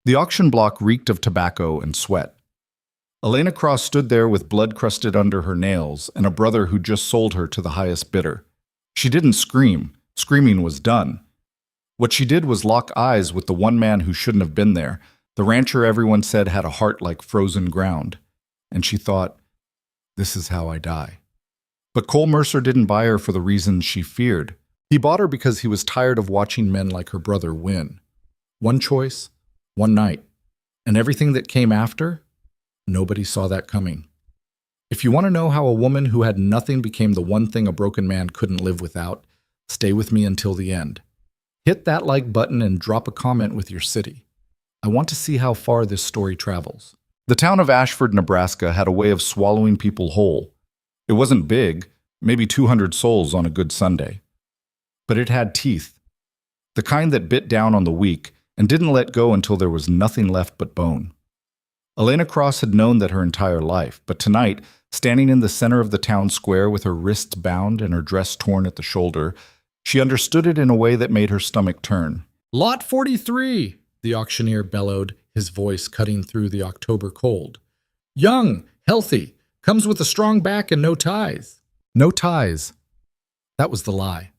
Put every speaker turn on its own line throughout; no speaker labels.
The auction block reeked of tobacco and sweat. Elena Cross stood there with blood crusted under her nails and a brother who just sold her to the highest bidder. She didn't scream. Screaming was done. What she did was lock eyes with the one man who shouldn't have been there, the rancher everyone said had a heart like frozen ground. And she thought, this is how I die. But Cole Mercer didn't buy her for the reasons she feared. He bought her because he was tired of watching men like her brother win. One choice, one night. And everything that came after? Nobody saw that coming. If you want to know how a woman who had nothing became the one thing a broken man couldn't live without, stay with me until the end. Hit that like button and drop a comment with your city. I want to see how far this story travels. The town of Ashford, Nebraska had a way of swallowing people whole. It wasn't big, maybe 200 souls on a good Sunday. But it had teeth. The kind that bit down on the weak and didn't let go until there was nothing left but bone. Elena Cross had known that her entire life, but tonight, standing in the center of the town square with her wrists bound and her dress torn at the shoulder, she understood it in a way that made her stomach turn. "Lot 43, the auctioneer bellowed, his voice cutting through the October cold. "Young, healthy, comes with a strong back and no ties." No ties. That was the lie.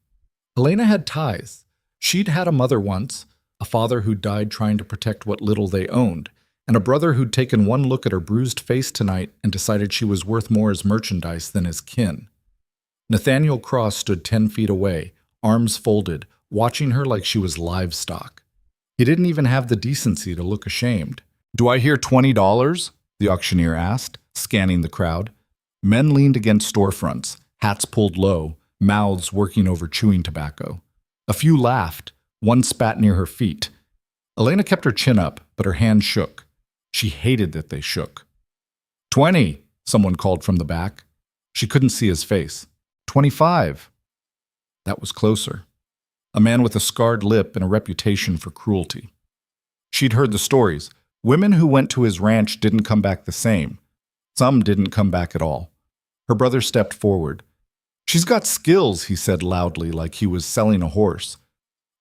Elena had ties. She'd had a mother once, a father who died trying to protect what little they owned, and a brother who'd taken one look at her bruised face tonight and decided she was worth more as merchandise than as kin. Nathaniel Cross stood 10 feet away, arms folded, watching her like she was livestock. He didn't even have the decency to look ashamed. "Do I hear $20? The auctioneer asked, scanning the crowd. Men leaned against storefronts, hats pulled low, mouths working over chewing tobacco. A few laughed, one spat near her feet. Elena kept her chin up, but her hands shook. She hated that they shook. "20, someone called from the back. She couldn't see his face. "25. That was closer. A man with a scarred lip and a reputation for cruelty. She'd heard the stories. Women who went to his ranch didn't come back the same. Some didn't come back at all. Her brother stepped forward. "She's got skills," he said loudly, like he was selling a horse.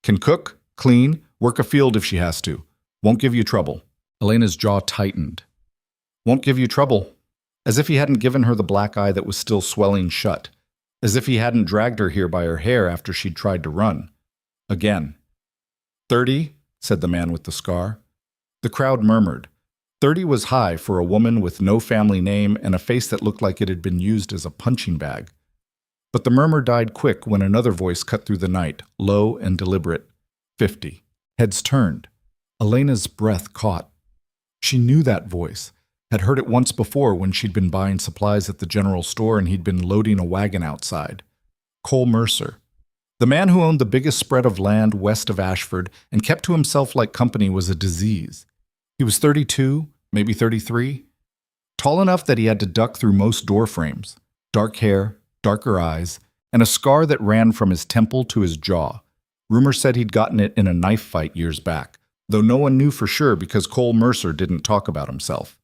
"Can cook, clean, work a field if she has to. Won't give you trouble." Elena's jaw tightened. "Won't give you trouble." As if he hadn't given her the black eye that was still swelling shut. As if he hadn't dragged her here by her hair after she'd tried to run. Again. 30, said the man with the scar. The crowd murmured. 30 was high for a woman with no family name and a face that looked like it had been used as a punching bag. But the murmur died quick when another voice cut through the night, low and deliberate. 50. Heads turned. Elena's breath caught. She knew that voice, had heard it once before when she'd been buying supplies at the general store and he'd been loading a wagon outside. Cole Mercer. The man who owned the biggest spread of land west of Ashford and kept to himself like company was a disease. He was 32, maybe 33, tall enough that he had to duck through most door frames, dark hair, darker eyes, and a scar that ran from his temple to his jaw. Rumor said he'd gotten it in a knife fight years back, though no one knew for sure because Cole Mercer didn't talk about himself.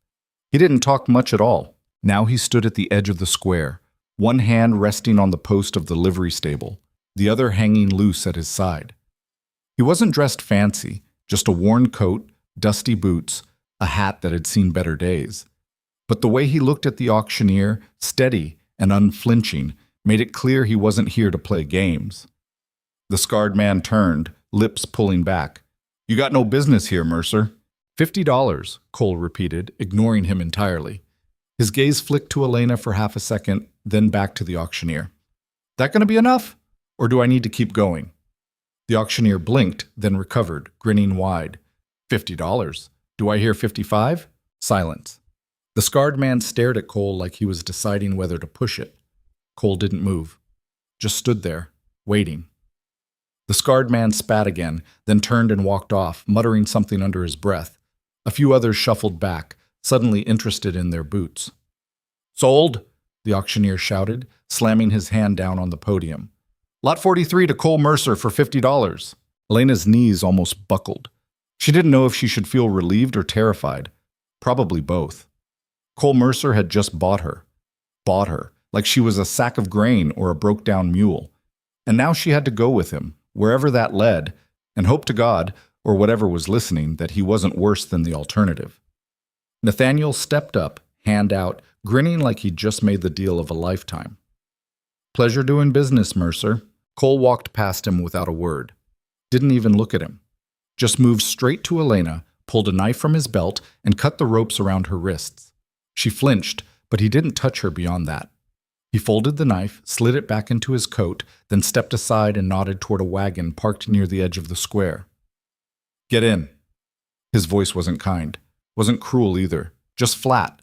He didn't talk much at all. Now he stood at the edge of the square, one hand resting on the post of the livery stable, the other hanging loose at his side. He wasn't dressed fancy, just a worn coat, dusty boots, a hat that had seen better days. But the way he looked at the auctioneer, steady and unflinching, made it clear he wasn't here to play games. The scarred man turned, lips pulling back. "You got no business here, Mercer." $50, Cole repeated, ignoring him entirely. His gaze flicked to Elena for half a second, then back to the auctioneer. "That gonna be enough? Or do I need to keep going?" The auctioneer blinked, then recovered, grinning wide. $50. Do I hear 55? Silence. The scarred man stared at Cole like he was deciding whether to push it. Cole didn't move, just stood there, waiting. The scarred man spat again, then turned and walked off, muttering something under his breath. A few others shuffled back, suddenly interested in their boots. "Sold!" the auctioneer shouted, slamming his hand down on the podium. "Lot 43 to Cole Mercer for $50. Elena's knees almost buckled. She didn't know if she should feel relieved or terrified. Probably both. Cole Mercer had just bought her. Bought her, like she was a sack of grain or a broke-down mule. And now she had to go with him, wherever that led, and hope to God, or whatever was listening, that he wasn't worse than the alternative. Nathaniel stepped up, hand out, grinning like he'd just made the deal of a lifetime. "Pleasure doing business, Mercer." Cole walked past him without a word. Didn't even look at him. Just moved straight to Elena, pulled a knife from his belt, and cut the ropes around her wrists. She flinched, but he didn't touch her beyond that. He folded the knife, slid it back into his coat, then stepped aside and nodded toward a wagon parked near the edge of the square. "Get in." His voice wasn't kind, wasn't cruel either, just flat,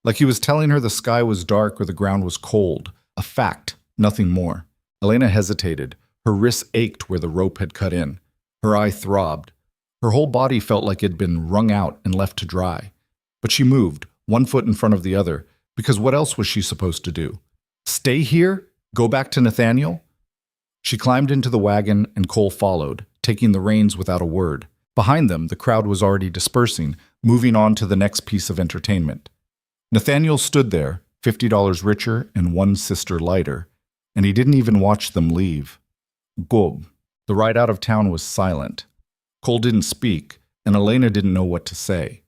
like he was telling her the sky was dark or the ground was cold, a fact, nothing more. Elena hesitated. Her wrists ached where the rope had cut in. Her eye throbbed. Her whole body felt like it had been wrung out and left to dry. But she moved, one foot in front of the other, because what else was she supposed to do? Stay here? Go back to Nathaniel? She climbed into the wagon and Cole followed, taking the reins without a word. Behind them, the crowd was already dispersing, moving on to the next piece of entertainment. Nathaniel stood there, $50 richer and one sister lighter, and he didn't even watch them leave. Gob. The ride out of town was silent. Cole didn't speak, and Elena didn't know what to say.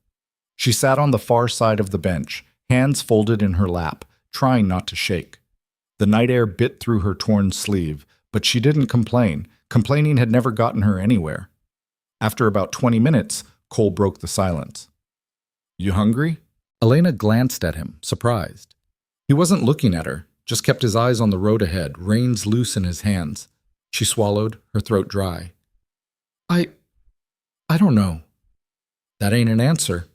She sat on the far side of the bench, hands folded in her lap, trying not to shake. The night air bit through her torn sleeve, but she didn't complain. Complaining had never gotten her anywhere. After about 20 minutes, Cole broke the silence. "You hungry?" Elena glanced at him, surprised. He wasn't looking at her, just kept his eyes on the road ahead, reins loose in his hands. She swallowed, her throat dry. I don't know." "That ain't an answer."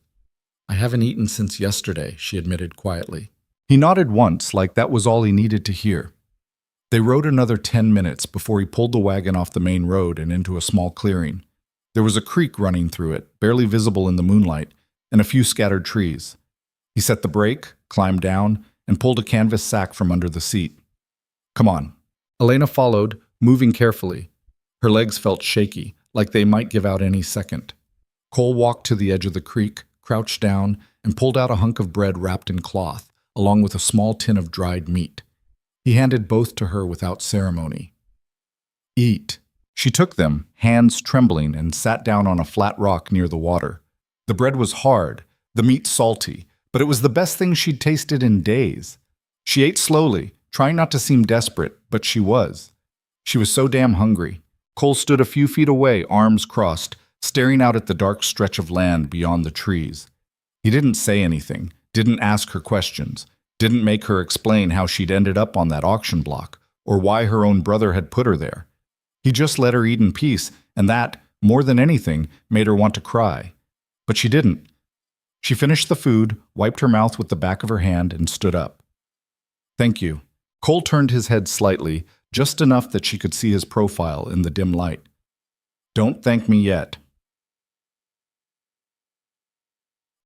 "I haven't eaten since yesterday," she admitted quietly. He nodded once, like that was all he needed to hear. They rode another 10 minutes before he pulled the wagon off the main road and into a small clearing. There was a creek running through it, barely visible in the moonlight, and a few scattered trees. He set the brake, climbed down, and pulled a canvas sack from under the seat. "Come on." Elena followed, moving carefully. Her legs felt shaky, like they might give out any second. Cole walked to the edge of the creek, crouched down, and pulled out a hunk of bread wrapped in cloth, along with a small tin of dried meat. He handed both to her without ceremony. "Eat." She took them, hands trembling, and sat down on a flat rock near the water. The bread was hard, the meat salty, but it was the best thing she'd tasted in days. She ate slowly, trying not to seem desperate, but she was. She was so damn hungry. Cole stood a few feet away, arms crossed, staring out at the dark stretch of land beyond the trees. He didn't say anything, didn't ask her questions, didn't make her explain how she'd ended up on that auction block, or why her own brother had put her there. He just let her eat in peace, and that, more than anything, made her want to cry. But she didn't. She finished the food, wiped her mouth with the back of her hand, and stood up. "Thank you." Cole turned his head slightly, just enough that she could see his profile in the dim light. "Don't thank me yet."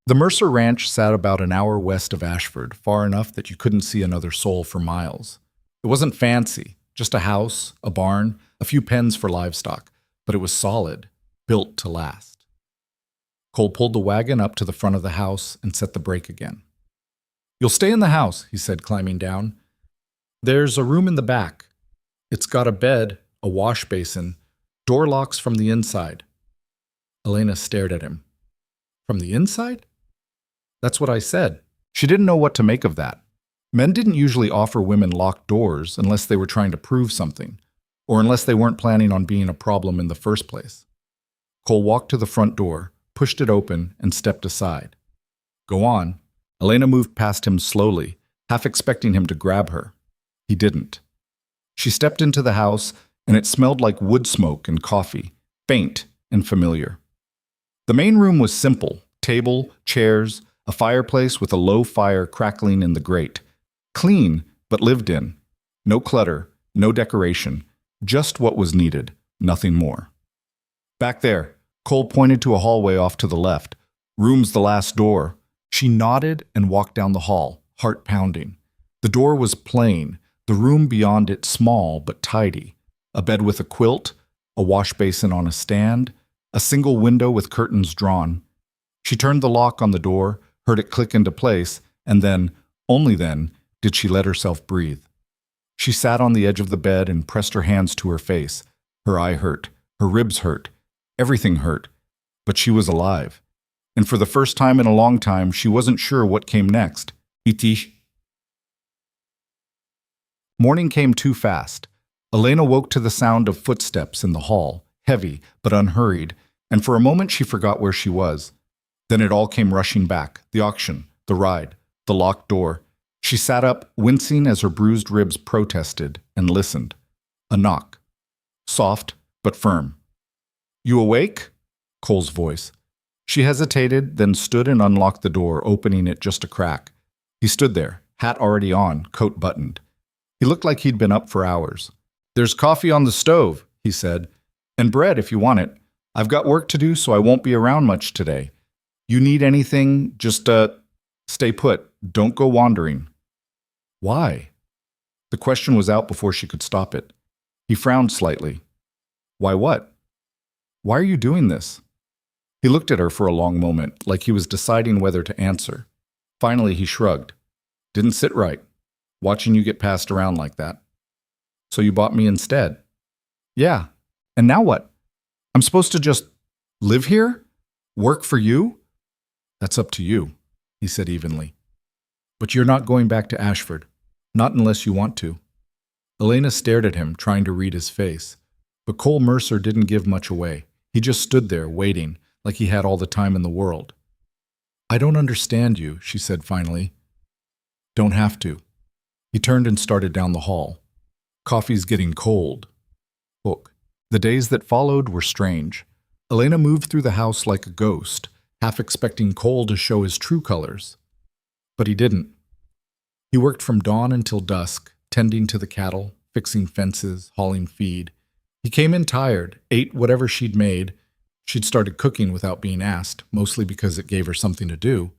The Mercer Ranch sat about an hour west of Ashford, far enough that you couldn't see another soul for miles. It wasn't fancy, just a house, a barn, a few pens for livestock, but it was solid, built to last. Cole pulled the wagon up to the front of the house and set the brake again. "You'll stay in the house," he said, climbing down. "There's a room in the back. It's got a bed, a wash basin, door locks from the inside." Elena stared at him. "From the inside?" "That's what I said." She didn't know what to make of that. Men didn't usually offer women locked doors unless they were trying to prove something, or unless they weren't planning on being a problem in the first place. Cole walked to the front door, pushed it open, and stepped aside. "Go on." Elena moved past him slowly, half expecting him to grab her. He didn't. She stepped into the house, and it smelled like wood smoke and coffee, faint and familiar. The main room was simple: table, chairs, a fireplace with a low fire crackling in the grate. Clean, but lived in. No clutter, no decoration, just what was needed, nothing more. "Back there." Cole pointed to a hallway off to the left. "Room's the last door." She nodded and walked down the hall, heart pounding. The door was plain, the room beyond it small but tidy. A bed with a quilt, a wash basin on a stand, a single window with curtains drawn. She turned the lock on the door, heard it click into place, and then, only then, did she let herself breathe. She sat on the edge of the bed and pressed her hands to her face. Her eye hurt, her ribs hurt, everything hurt, But she was alive. And for the first time in a long time, she wasn't sure what came next. Itish. Morning came too fast. Elena woke to the sound of footsteps in the hall, heavy but unhurried, and for a moment she forgot where she was. Then it all came rushing back, the auction, the ride, the locked door. She sat up, wincing as her bruised ribs protested, and listened. A knock. Soft, but firm. "You awake?" Cole's voice. She hesitated, then stood and unlocked the door, opening it just a crack. He stood there, hat already on, coat buttoned. He looked like he'd been up for hours. "There's coffee on the stove," he said, "and bread if you want it. I've got work to do, so I won't be around much today. You need anything, just, stay put. Don't go wandering." Why? The question was out before she could stop it. He frowned slightly. Why what? Why are you doing this? He looked at her for a long moment, like he was deciding whether to answer. Finally, he shrugged. "Didn't sit right, watching you get passed around like that." "So you bought me instead?" "Yeah. And now what? I'm supposed to just live here? Work for you?" "That's up to you," he said evenly. "But you're not going back to Ashford. Not unless you want to." Elena stared at him, trying to read his face. But Cole Mercer didn't give much away. He just stood there, waiting, like he had all the time in the world. "I don't understand you," she said finally. "Don't have to." He turned and started down the hall. "Coffee's getting cold." Look. The days that followed were strange. Elena moved through the house like a ghost, half expecting Cole to show his true colors. But he didn't. He worked from dawn until dusk, tending to the cattle, fixing fences, hauling feed. He came in tired, ate whatever she'd made. She'd started cooking without being asked, mostly because it gave her something to do,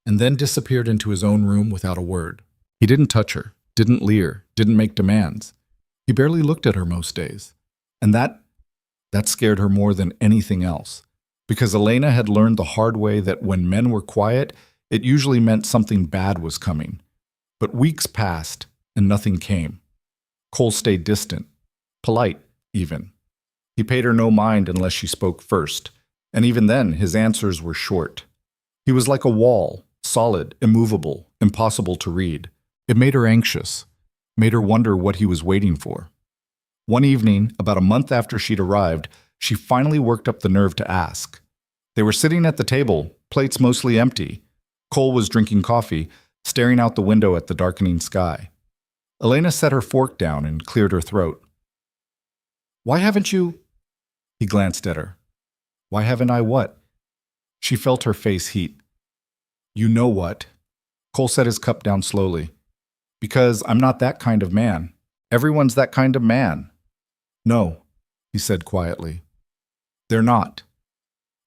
and then disappeared into his own room without a word. He didn't touch her, didn't leer, didn't make demands. He barely looked at her most days. And that scared her more than anything else, because Elena had learned the hard way that when men were quiet, it usually meant something bad was coming. But weeks passed, and nothing came. Cole stayed distant, polite, even. He paid her no mind unless she spoke first, and even then his answers were short. He was like a wall, solid, immovable, impossible to read. It made her anxious, made her wonder what he was waiting for. One evening, about a month after she'd arrived, she finally worked up the nerve to ask. They were sitting at the table, plates mostly empty. Cole was drinking coffee, staring out the window at the darkening sky. Elena set her fork down and cleared her throat. "Why haven't you—" He glanced at her. "Why haven't I what?" She felt her face heat. "You know what." Cole set his cup down slowly. "Because I'm not that kind of man. Everyone's that kind of man." "No," he said quietly. "They're not."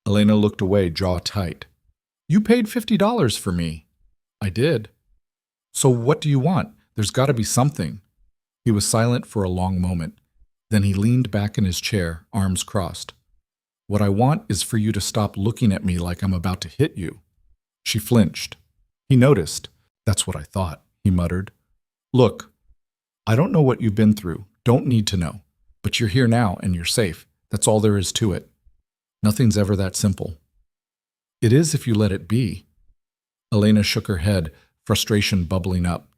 Elena looked away, jaw tight. "You paid $50 for me." "I did." "So what do you want? There's got to be something." He was silent for a long moment. Then he leaned back in his chair, arms crossed. "What I want is for you to stop looking at me like I'm about to hit you." She flinched. He noticed. "That's what I thought," he muttered. "Look, I don't know what you've been through, don't need to know, but you're here now and you're safe. That's all there is to it. Nothing's ever that simple." "It is if you let it be." Elena shook her head, frustration bubbling up.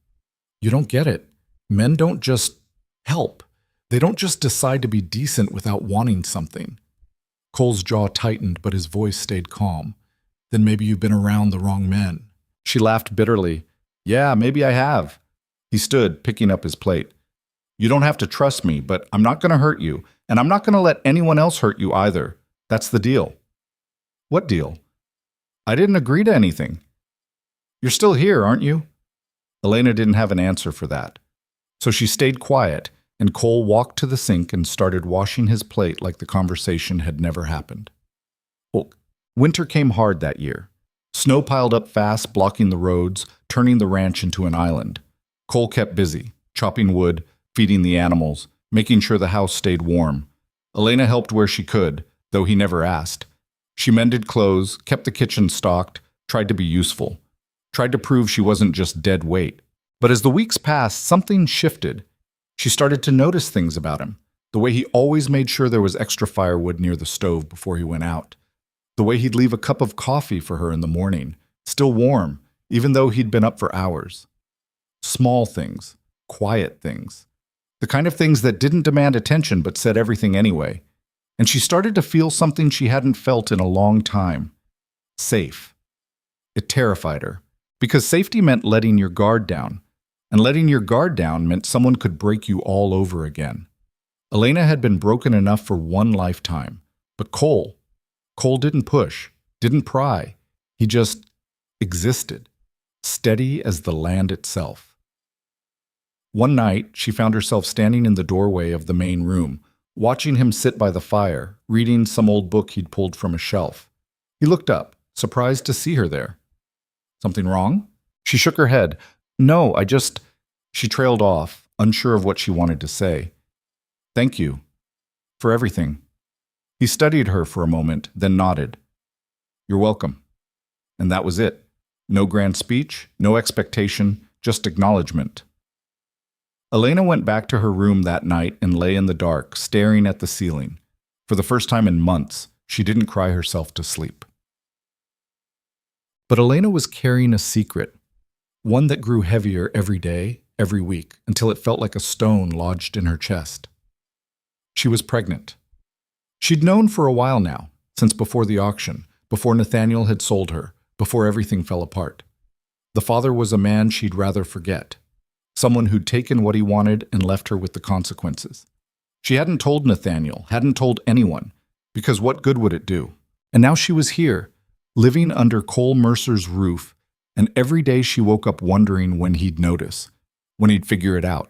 "You don't get it. Men don't just help. They don't just decide to be decent without wanting something." Cole's jaw tightened, but his voice stayed calm. "Then maybe you've been around the wrong men." She laughed bitterly. "Yeah, maybe I have." He stood, picking up his plate. "You don't have to trust me, but I'm not going to hurt you, and I'm not going to let anyone else hurt you either. That's the deal." "What deal?" "I didn't agree to anything." "You're still here, aren't you?" Elena didn't have an answer for that. So she stayed quiet, and Cole walked to the sink and started washing his plate like the conversation had never happened. Winter came hard that year. Snow piled up fast, blocking the roads, turning the ranch into an island. Cole kept busy, chopping wood, feeding the animals, making sure the house stayed warm. Elena helped where she could, though he never asked. She mended clothes, kept the kitchen stocked, tried to be useful, tried to prove she wasn't just dead weight. But as the weeks passed, something shifted. She started to notice things about him, the way he always made sure there was extra firewood near the stove before he went out. The way he'd leave a cup of coffee for her in the morning, still warm, even though he'd been up for hours. Small things, quiet things. The kind of things that didn't demand attention but said everything anyway. And she started to feel something she hadn't felt in a long time. Safe. It terrified her, because safety meant letting your guard down, and letting your guard down meant someone could break you all over again. Elena had been broken enough for one lifetime, but Cole didn't push, didn't pry. He just existed, steady as the land itself. One night, she found herself standing in the doorway of the main room, watching him sit by the fire, reading some old book he'd pulled from a shelf. He looked up, surprised to see her there. Something wrong? She shook her head. No, She trailed off, unsure of what she wanted to say. Thank you. For everything. He studied her for a moment, then nodded. You're welcome. And that was it. No grand speech, no expectation, just acknowledgement. Elena went back to her room that night and lay in the dark, staring at the ceiling. For the first time in months, she didn't cry herself to sleep. But Elena was carrying a secret, one that grew heavier every day, every week, until it felt like a stone lodged in her chest. She was pregnant. She'd known for a while now, since before the auction, before Nathaniel had sold her, before everything fell apart. The father was a man she'd rather forget, someone who'd taken what he wanted and left her with the consequences. She hadn't told Nathaniel, hadn't told anyone, because what good would it do? And now she was here, living under Cole Mercer's roof, and every day she woke up wondering when he'd notice, when he'd figure it out,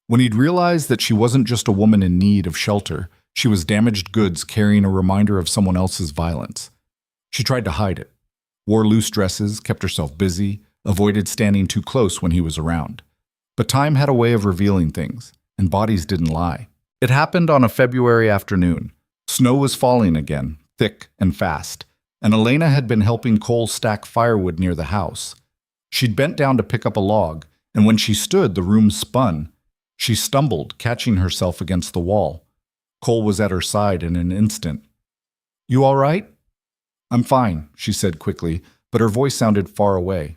when he'd realize that she wasn't just a woman in need of shelter, she was damaged goods carrying a reminder of someone else's violence. She tried to hide it, wore loose dresses, kept herself busy, avoided standing too close when he was around. But time had a way of revealing things, and bodies didn't lie. It happened on a February afternoon. Snow was falling again, thick and fast, and Elena had been helping Cole stack firewood near the house. She'd bent down to pick up a log, and when she stood, the room spun. She stumbled, catching herself against the wall. Cole was at her side in an instant. You all right? I'm fine, she said quickly, but her voice sounded far away.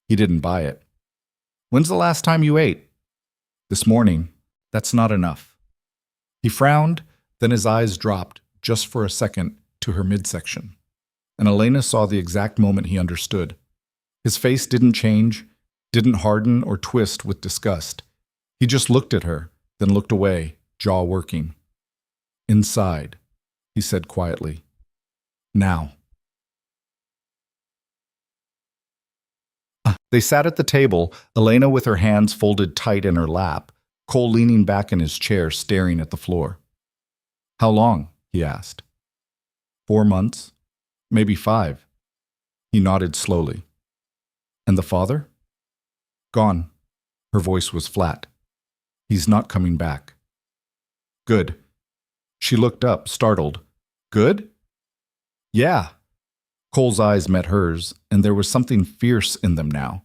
He didn't buy it. When's the last time you ate? This morning. That's not enough. He frowned, then his eyes dropped, just for a second, to her midsection. And Elena saw the exact moment he understood. His face didn't change, didn't harden or twist with disgust. He just looked at her, then looked away, jaw working. Inside, he said quietly. Now. They sat at the table, Elena with her hands folded tight in her lap, Cole leaning back in his chair staring at the floor. How long? He asked. 4 months, maybe 5. He nodded slowly. And the father? Gone. Her voice was flat. He's not coming back. Good. She looked up, startled. Good? Yeah. Cole's eyes met hers, and there was something fierce in them now.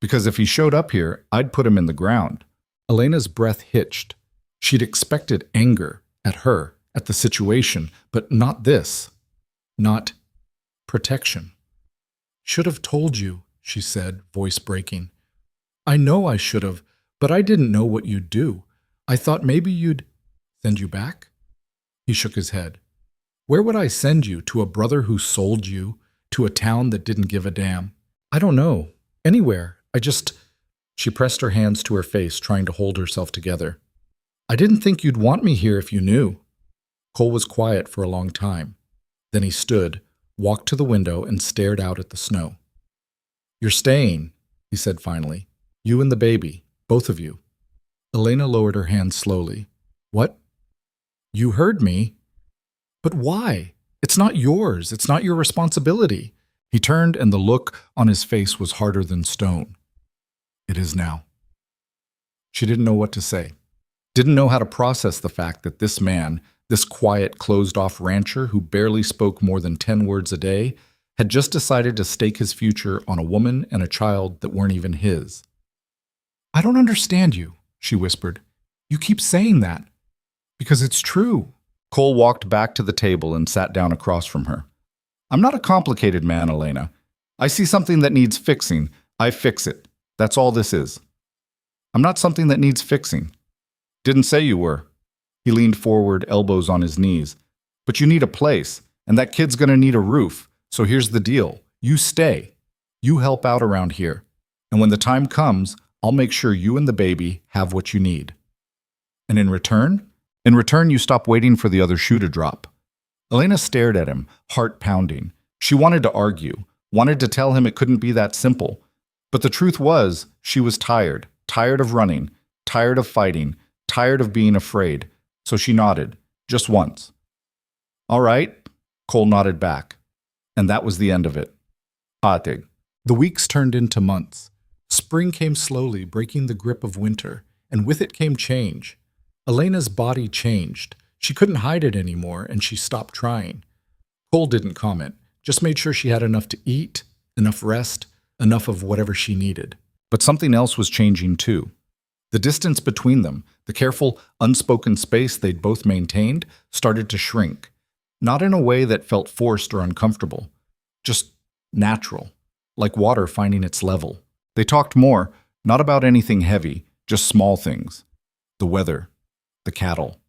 Because if he showed up here, I'd put him in the ground. Elena's breath hitched. She'd expected anger at her, at the situation, but not this. Not protection. Should have told you, she said, voice breaking. I know I should have, but I didn't know what you'd do. I thought maybe you'd send you back? He shook his head. Where would I send you? To a brother who sold you? To a town that didn't give a damn? I don't know. Anywhere. She pressed her hands to her face, trying to hold herself together. I didn't think you'd want me here if you knew. Cole was quiet for a long time. Then he stood, walked to the window, and stared out at the snow. You're staying, he said finally. You and the baby, both of you. Elena lowered her hands slowly. What? You heard me. But why? It's not yours. It's not your responsibility. He turned, and the look on his face was harder than stone. It is now. She didn't know what to say. Didn't know how to process the fact that this man, this quiet, closed-off rancher who barely spoke more than 10 words a day, had just decided to stake his future on a woman and a child that weren't even his. I don't understand you, she whispered. You keep saying that. Because it's true. Cole walked back to the table and sat down across from her. I'm not a complicated man, Elena. I see something that needs fixing. I fix it. That's all this is. I'm not something that needs fixing. Didn't say you were. He leaned forward, elbows on his knees. But you need a place, and that kid's gonna need a roof. So here's the deal. You stay. You help out around here. And when the time comes, I'll make sure you and the baby have what you need. And in return? In return, you stop waiting for the other shoe to drop. Elena stared at him, heart pounding. She wanted to argue, wanted to tell him it couldn't be that simple. But the truth was, she was tired, tired of running, tired of fighting, tired of being afraid. So she nodded, just once. All right, Cole nodded back. And that was the end of it. Hardened. The weeks turned into months. Spring came slowly, breaking the grip of winter, and with it came change. Elena's body changed. She couldn't hide it anymore, and she stopped trying. Cole didn't comment, just made sure she had enough to eat, enough rest, enough of whatever she needed. But something else was changing too. The distance between them, the careful, unspoken space they'd both maintained, started to shrink. Not in a way that felt forced or uncomfortable, just natural, like water finding its level. They talked more, not about anything heavy, just small things. The weather, the cattle.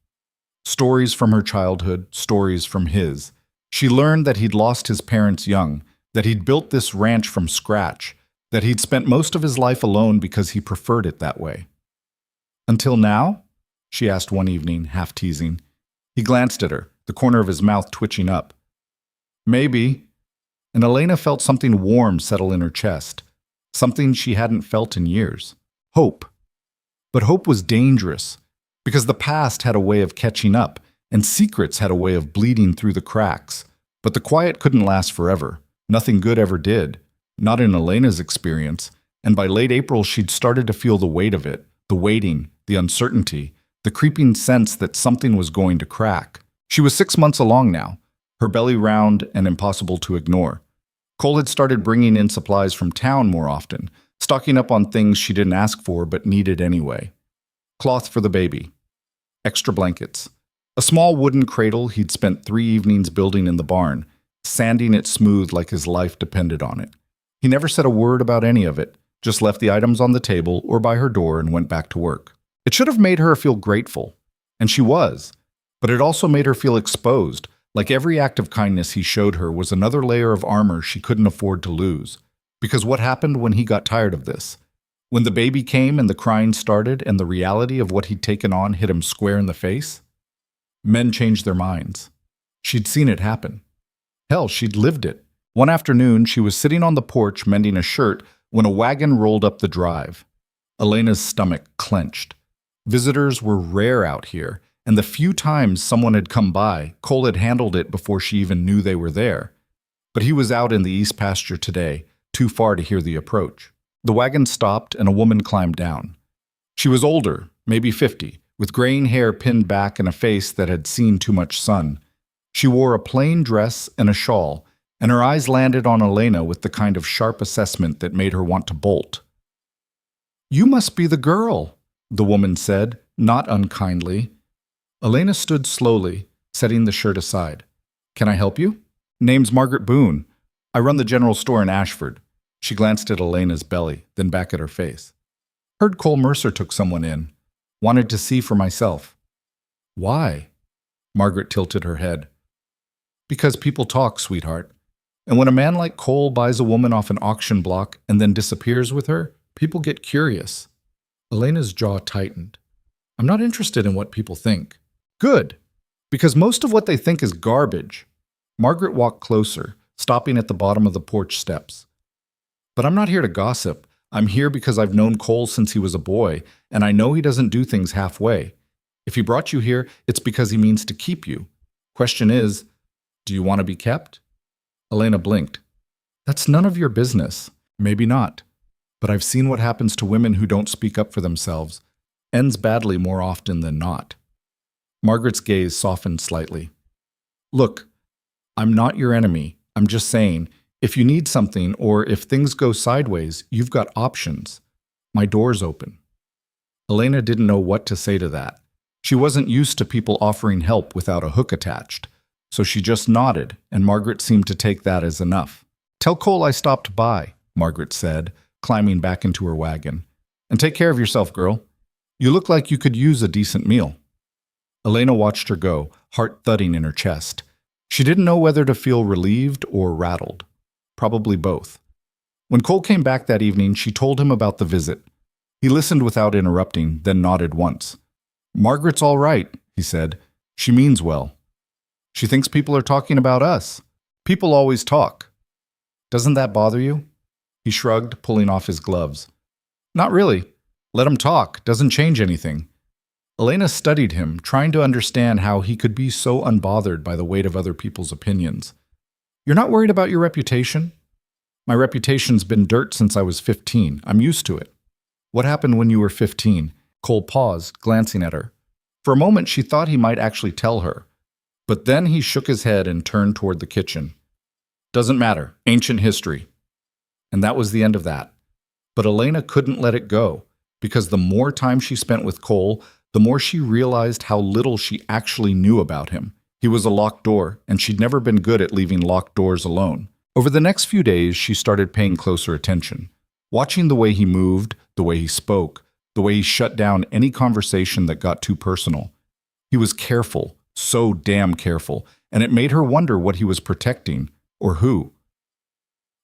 Stories from her childhood, stories from his. She learned that he'd lost his parents young, that he'd built this ranch from scratch, that he'd spent most of his life alone because he preferred it that way. Until now? She asked one evening, half teasing. He glanced at her, the corner of his mouth twitching up. Maybe. And Elena felt something warm settle in her chest, something she hadn't felt in years. Hope. But hope was dangerous, because the past had a way of catching up, and secrets had a way of bleeding through the cracks. But the quiet couldn't last forever. Nothing good ever did. Not in Elena's experience. And by late April, she'd started to feel the weight of it, the waiting, the uncertainty, the creeping sense that something was going to crack. She was 6 months along now, her belly round and impossible to ignore. Cole had started bringing in supplies from town more often, stocking up on things she didn't ask for but needed anyway. Cloth for the baby. Extra blankets. A small wooden cradle he'd spent 3 evenings building in the barn, sanding it smooth like his life depended on it. He never said a word about any of it, just left the items on the table or by her door and went back to work. It should have made her feel grateful, and she was, but it also made her feel exposed, like every act of kindness he showed her was another layer of armor she couldn't afford to lose. Because what happened when he got tired of this? When the baby came and the crying started and the reality of what he'd taken on hit him square in the face? Men changed their minds. She'd seen it happen. Hell, she'd lived it. One afternoon, she was sitting on the porch mending a shirt when a wagon rolled up the drive. Elena's stomach clenched. Visitors were rare out here, and the few times someone had come by, Cole had handled it before she even knew they were there. But he was out in the east pasture today, too far to hear the approach. The wagon stopped and a woman climbed down. She was older, maybe 50, with graying hair pinned back and a face that had seen too much sun. She wore a plain dress and a shawl, and her eyes landed on Elena with the kind of sharp assessment that made her want to bolt. "You must be the girl," the woman said, not unkindly. Elena stood slowly, setting the shirt aside. "Can I help you?" "Name's Margaret Boone. I run the general store in Ashford." She glanced at Elena's belly, then back at her face. "Heard Cole Mercer took someone in. Wanted to see for myself." "Why?" Margaret tilted her head. "Because people talk, sweetheart. And when a man like Cole buys a woman off an auction block and then disappears with her, people get curious." Elena's jaw tightened. "I'm not interested in what people think." "Good, because most of what they think is garbage." Margaret walked closer, stopping at the bottom of the porch steps. "But I'm not here to gossip. I'm here because I've known Cole since he was a boy, and I know he doesn't do things halfway. If he brought you here, it's because he means to keep you. Question is, do you want to be kept?" Elena blinked. "That's none of your business." "Maybe not. But I've seen what happens to women who don't speak up for themselves. Ends badly more often than not." Margaret's gaze softened slightly. "Look, I'm not your enemy. I'm just saying, if you need something or if things go sideways, you've got options. My door's open." Elena didn't know what to say to that. She wasn't used to people offering help without a hook attached. So she just nodded, and Margaret seemed to take that as enough. "Tell Cole I stopped by," Margaret said, climbing back into her wagon. "And take care of yourself, girl. You look like you could use a decent meal." Elena watched her go, heart thudding in her chest. She didn't know whether to feel relieved or rattled. Probably both. When Cole came back that evening, she told him about the visit. He listened without interrupting, then nodded once. "Margaret's all right," he said. "She means well. She thinks people are talking about us. People always talk. Doesn't that bother you?" He shrugged, pulling off his gloves. "Not really. Let 'em talk. Doesn't change anything." Elena studied him, trying to understand how he could be so unbothered by the weight of other people's opinions. "You're not worried about your reputation?" "My reputation's been dirt since I was 15. I'm used to it." "What happened when you were 15? Cole paused, glancing at her. For a moment she thought he might actually tell her. But then he shook his head and turned toward the kitchen. "Doesn't matter. Ancient history." And that was the end of that. But Elena couldn't let it go, because the more time she spent with Cole, the more she realized how little she actually knew about him. He was a locked door, and she'd never been good at leaving locked doors alone. Over the next few days, she started paying closer attention, watching the way he moved, the way he spoke, the way he shut down any conversation that got too personal. He was careful, so damn careful, and it made her wonder what he was protecting, or who.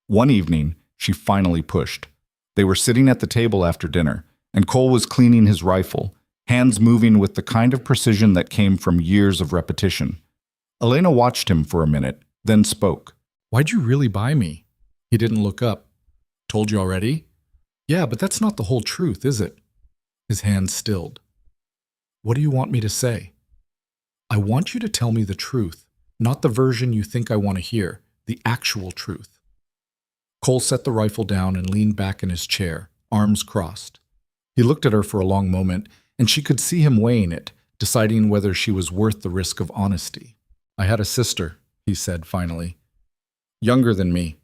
One evening, she finally pushed. They were sitting at the table after dinner, and Cole was cleaning his rifle, hands moving with the kind of precision that came from years of repetition. Elena watched him for a minute, then spoke. "Why'd you really buy me?" He didn't look up. "Told you already?" "Yeah, but that's not the whole truth, is it?" His hands stilled. "What do you want me to say?" "I want you to tell me the truth, not the version you think I want to hear, the actual truth." Cole set the rifle down and leaned back in his chair, arms crossed. He looked at her for a long moment, and she could see him weighing it, deciding whether she was worth the risk of honesty. "I had a sister," he said finally. "Younger than me.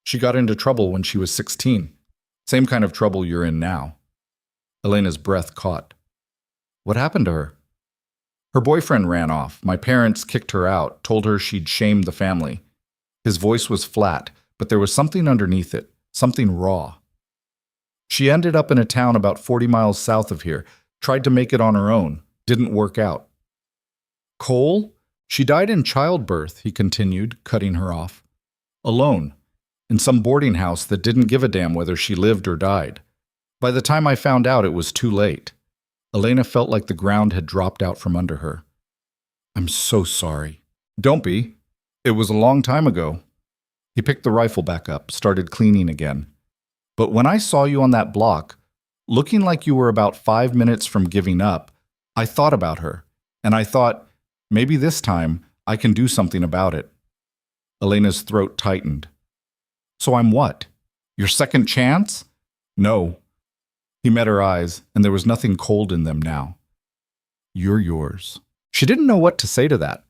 She got into trouble when she was 16. Same kind of trouble you're in now." Elena's breath caught. "What happened to her?" "Her boyfriend ran off. My parents kicked her out, told her she'd shamed the family." His voice was flat, but there was something underneath it, something raw. "She ended up in a town about 40 miles south of here, tried to make it on her own, didn't work out." "Cole? She died in childbirth," he continued, cutting her off. "Alone, in some boarding house that didn't give a damn whether she lived or died. By the time I found out, it was too late." Elena felt like the ground had dropped out from under her. "I'm so sorry." "Don't be. It was a long time ago." He picked the rifle back up, started cleaning again. "But when I saw you on that block, looking like you were about 5 minutes from giving up, I thought about her, and I thought, maybe this time I can do something about it." Elena's throat tightened. "So I'm what? Your second chance?" "No." He met her eyes, and there was nothing cold in them now. "You're yours." She didn't know what to say to that.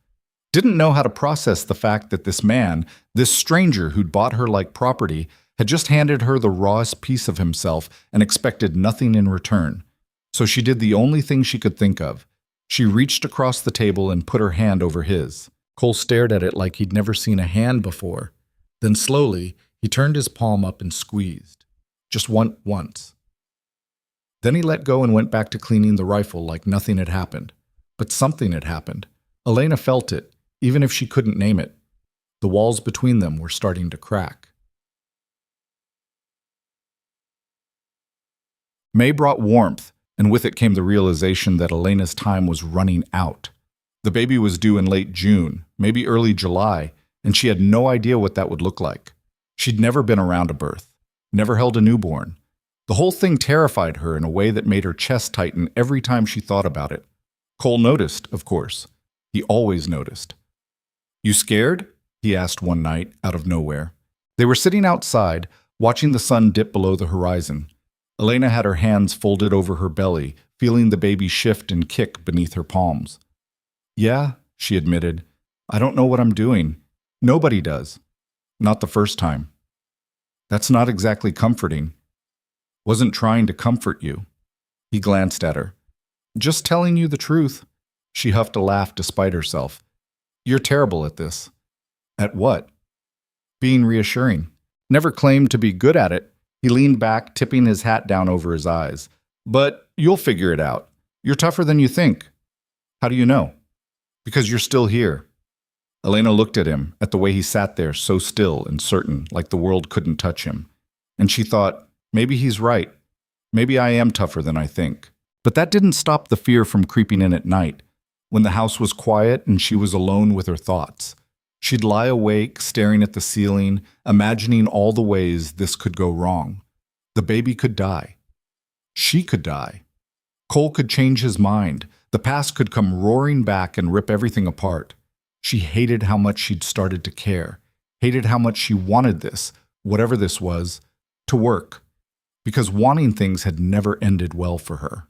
Didn't know how to process the fact that this man, this stranger who'd bought her like property, had just handed her the rawest piece of himself and expected nothing in return. So she did the only thing she could think of. She reached across the table and put her hand over his. Cole stared at it like he'd never seen a hand before. Then slowly, he turned his palm up and squeezed. Just once. Then he let go and went back to cleaning the rifle like nothing had happened. But something had happened. Elena felt it, even if she couldn't name it. The walls between them were starting to crack. May brought warmth, and with it came the realization that Elena's time was running out. The baby was due in late June, maybe early July, and she had no idea what that would look like. She'd never been around a birth, never held a newborn. The whole thing terrified her in a way that made her chest tighten every time she thought about it. Cole noticed, of course. He always noticed. "You scared?" he asked one night, out of nowhere. They were sitting outside, watching the sun dip below the horizon. Elena had her hands folded over her belly, feeling the baby shift and kick beneath her palms. "Yeah," she admitted. "I don't know what I'm doing. Nobody does. Not the first time." "That's not exactly comforting." "Wasn't trying to comfort you." He glanced at her. "Just telling you the truth." She huffed a laugh despite herself. You're terrible at this. At what? Being reassuring. Never claimed to be good at it. He leaned back, tipping his hat down over his eyes. But you'll figure it out. You're tougher than you think. How do you know? Because you're still here. Elena looked at him, at the way he sat there so still and certain, like the world couldn't touch him. And she thought, maybe he's right. Maybe I am tougher than I think. But that didn't stop the fear from creeping in at night, when the house was quiet and she was alone with her thoughts. She'd lie awake, staring at the ceiling, imagining all the ways this could go wrong. The baby could die. She could die. Cole could change his mind. The past could come roaring back and rip everything apart. She hated how much she'd started to care, hated how much she wanted this, whatever this was, to work, because wanting things had never ended well for her.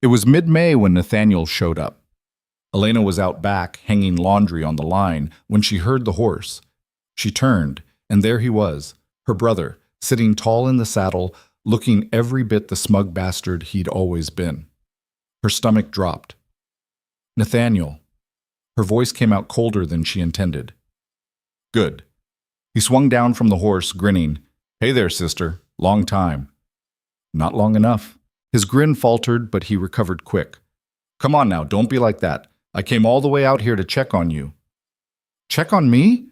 It was mid-May when Nathaniel showed up. Elena was out back, hanging laundry on the line, when she heard the horse. She turned, and there he was, her brother, sitting tall in the saddle, looking every bit the smug bastard he'd always been. Her stomach dropped. Nathaniel. Her voice came out colder than she intended. Good. He swung down from the horse, grinning. Hey there, sister. Long time. Not long enough. His grin faltered, but he recovered quick. Come on now, don't be like that. I came all the way out here to check on you. Check on me?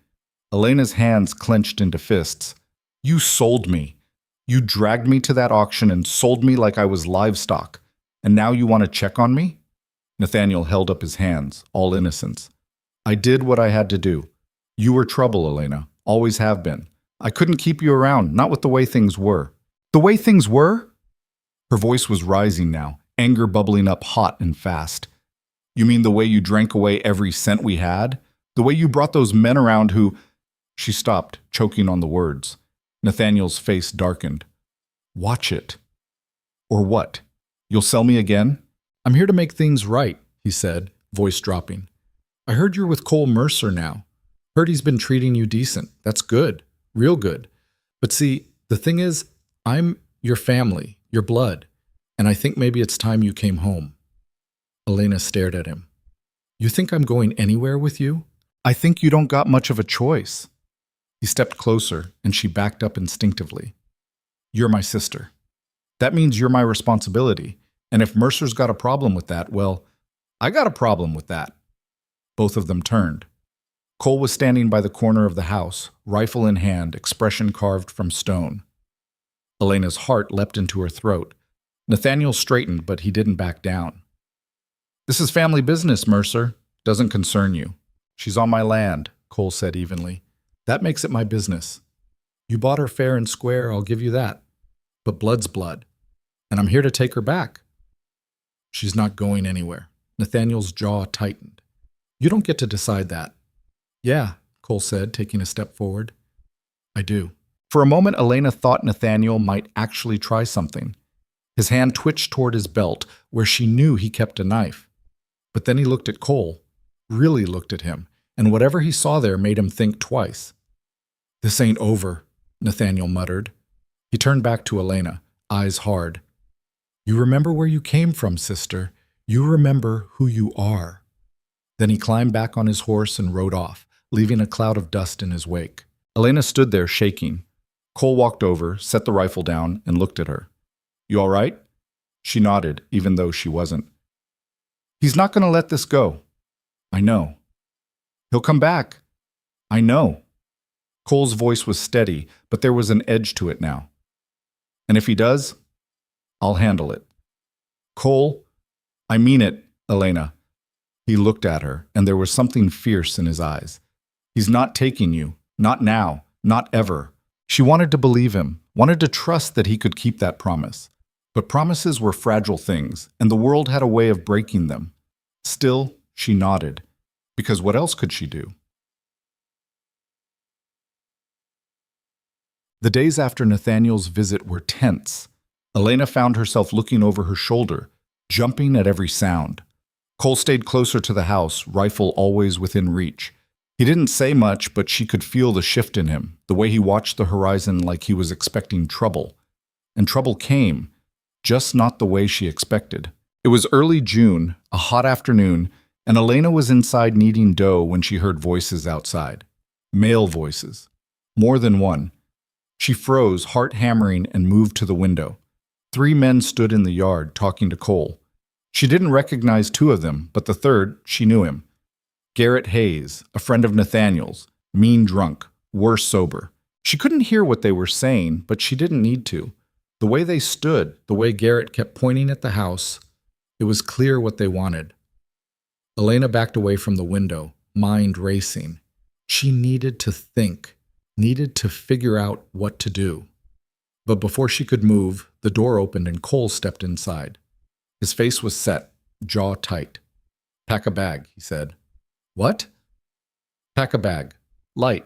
Elena's hands clenched into fists. You sold me. You dragged me to that auction and sold me like I was livestock. And now you want to check on me? Nathaniel held up his hands, all innocence. I did what I had to do. You were trouble, Elena. Always have been. I couldn't keep you around, not with the way things were. The way things were? Her voice was rising now, anger bubbling up hot and fast. You mean the way you drank away every cent we had? The way you brought those men around who… She stopped, choking on the words. Nathaniel's face darkened. Watch it. Or what? You'll sell me again? I'm here to make things right, he said, voice dropping. I heard you're with Cole Mercer now. Heard he's been treating you decent. That's good. Real good. But see, the thing is, I'm your family, your blood, and I think maybe it's time you came home. Elena stared at him. You think I'm going anywhere with you? I think you don't got much of a choice. He stepped closer, and she backed up instinctively. You're my sister. That means you're my responsibility. And if Mercer's got a problem with that, well, I got a problem with that. Both of them turned. Cole was standing by the corner of the house, rifle in hand, expression carved from stone. Elena's heart leapt into her throat. Nathaniel straightened, but he didn't back down. This is family business, Mercer. Doesn't concern you. She's on my land, Cole said evenly. That makes it my business. You bought her fair and square, I'll give you that. But blood's blood. And I'm here to take her back. She's not going anywhere. Nathaniel's jaw tightened. You don't get to decide that. Yeah, Cole said, taking a step forward. I do. For a moment, Elena thought Nathaniel might actually try something. His hand twitched toward his belt, where she knew he kept a knife. But then he looked at Cole, really looked at him, and whatever he saw there made him think twice. This ain't over, Nathaniel muttered. He turned back to Elena, eyes hard. You remember where you came from, sister. You remember who you are. Then he climbed back on his horse and rode off, leaving a cloud of dust in his wake. Elena stood there shaking. Cole walked over, set the rifle down, and looked at her. You all right? She nodded, even though she wasn't. He's not going to let this go. I know. He'll come back. I know. Cole's voice was steady, but there was an edge to it now. And if he does, I'll handle it. Cole, I mean it, Elena. He looked at her, and there was something fierce in his eyes. He's not taking you. Not now. Not ever. She wanted to believe him, wanted to trust that he could keep that promise. But promises were fragile things, and the world had a way of breaking them. Still, she nodded, because what else could she do? The days after Nathaniel's visit were tense. Elena found herself looking over her shoulder, jumping at every sound. Cole stayed closer to the house, rifle always within reach. He didn't say much, but she could feel the shift in him, the way he watched the horizon like he was expecting trouble. And trouble came, just not the way she expected. It was early June, a hot afternoon, and Elena was inside kneading dough when she heard voices outside. Male voices. More than one. She froze, heart hammering, and moved to the window. 3 men stood in the yard, talking to Cole. She didn't recognize 2 of them, but the third, she knew him. Garrett Hayes, a friend of Nathaniel's, mean drunk, worse sober. She couldn't hear what they were saying, but she didn't need to. The way they stood, the way Garrett kept pointing at the house, it was clear what they wanted. Elena backed away from the window, mind racing. She needed to think, needed to figure out what to do. But before she could move, the door opened and Cole stepped inside. His face was set, jaw tight. "Pack a bag," he said. "What?" "Pack a bag. Light.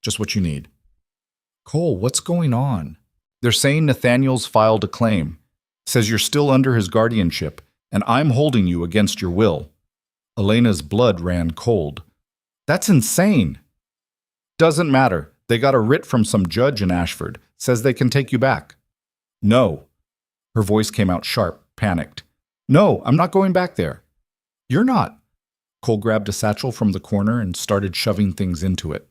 Just what you need." "Cole, what's going on?" "They're saying Nathaniel's filed a claim. Says you're still under his guardianship, and I'm holding you against your will." Elena's blood ran cold. "That's insane." "Doesn't matter. They got a writ from some judge in Ashford. Says they can take you back." "No." Her voice came out sharp, panicked. "No, I'm not going back there." "You're not." Cole grabbed a satchel from the corner and started shoving things into it.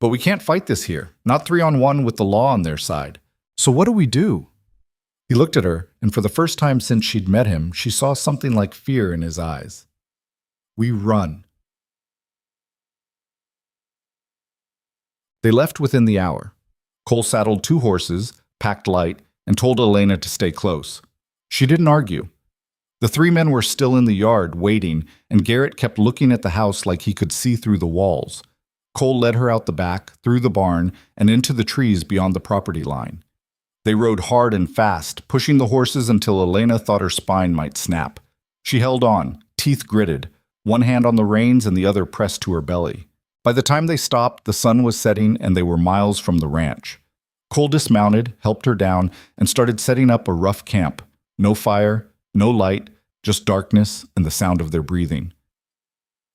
"But we can't fight this here. Not 3-on-1 with the law on their side. So what do we do?" He looked at her, and for the first time since she'd met him, she saw something like fear in his eyes. "We run." They left within the hour. Cole saddled 2 horses, packed light, and told Elena to stay close. She didn't argue. The 3 men were still in the yard, waiting, and Garrett kept looking at the house like he could see through the walls. Cole led her out the back, through the barn, and into the trees beyond the property line. They rode hard and fast, pushing the horses until Elena thought her spine might snap. She held on, teeth gritted, one hand on the reins and the other pressed to her belly. By the time they stopped, the sun was setting and they were miles from the ranch. Cole dismounted, helped her down, and started setting up a rough camp. No fire, no light, just darkness and the sound of their breathing.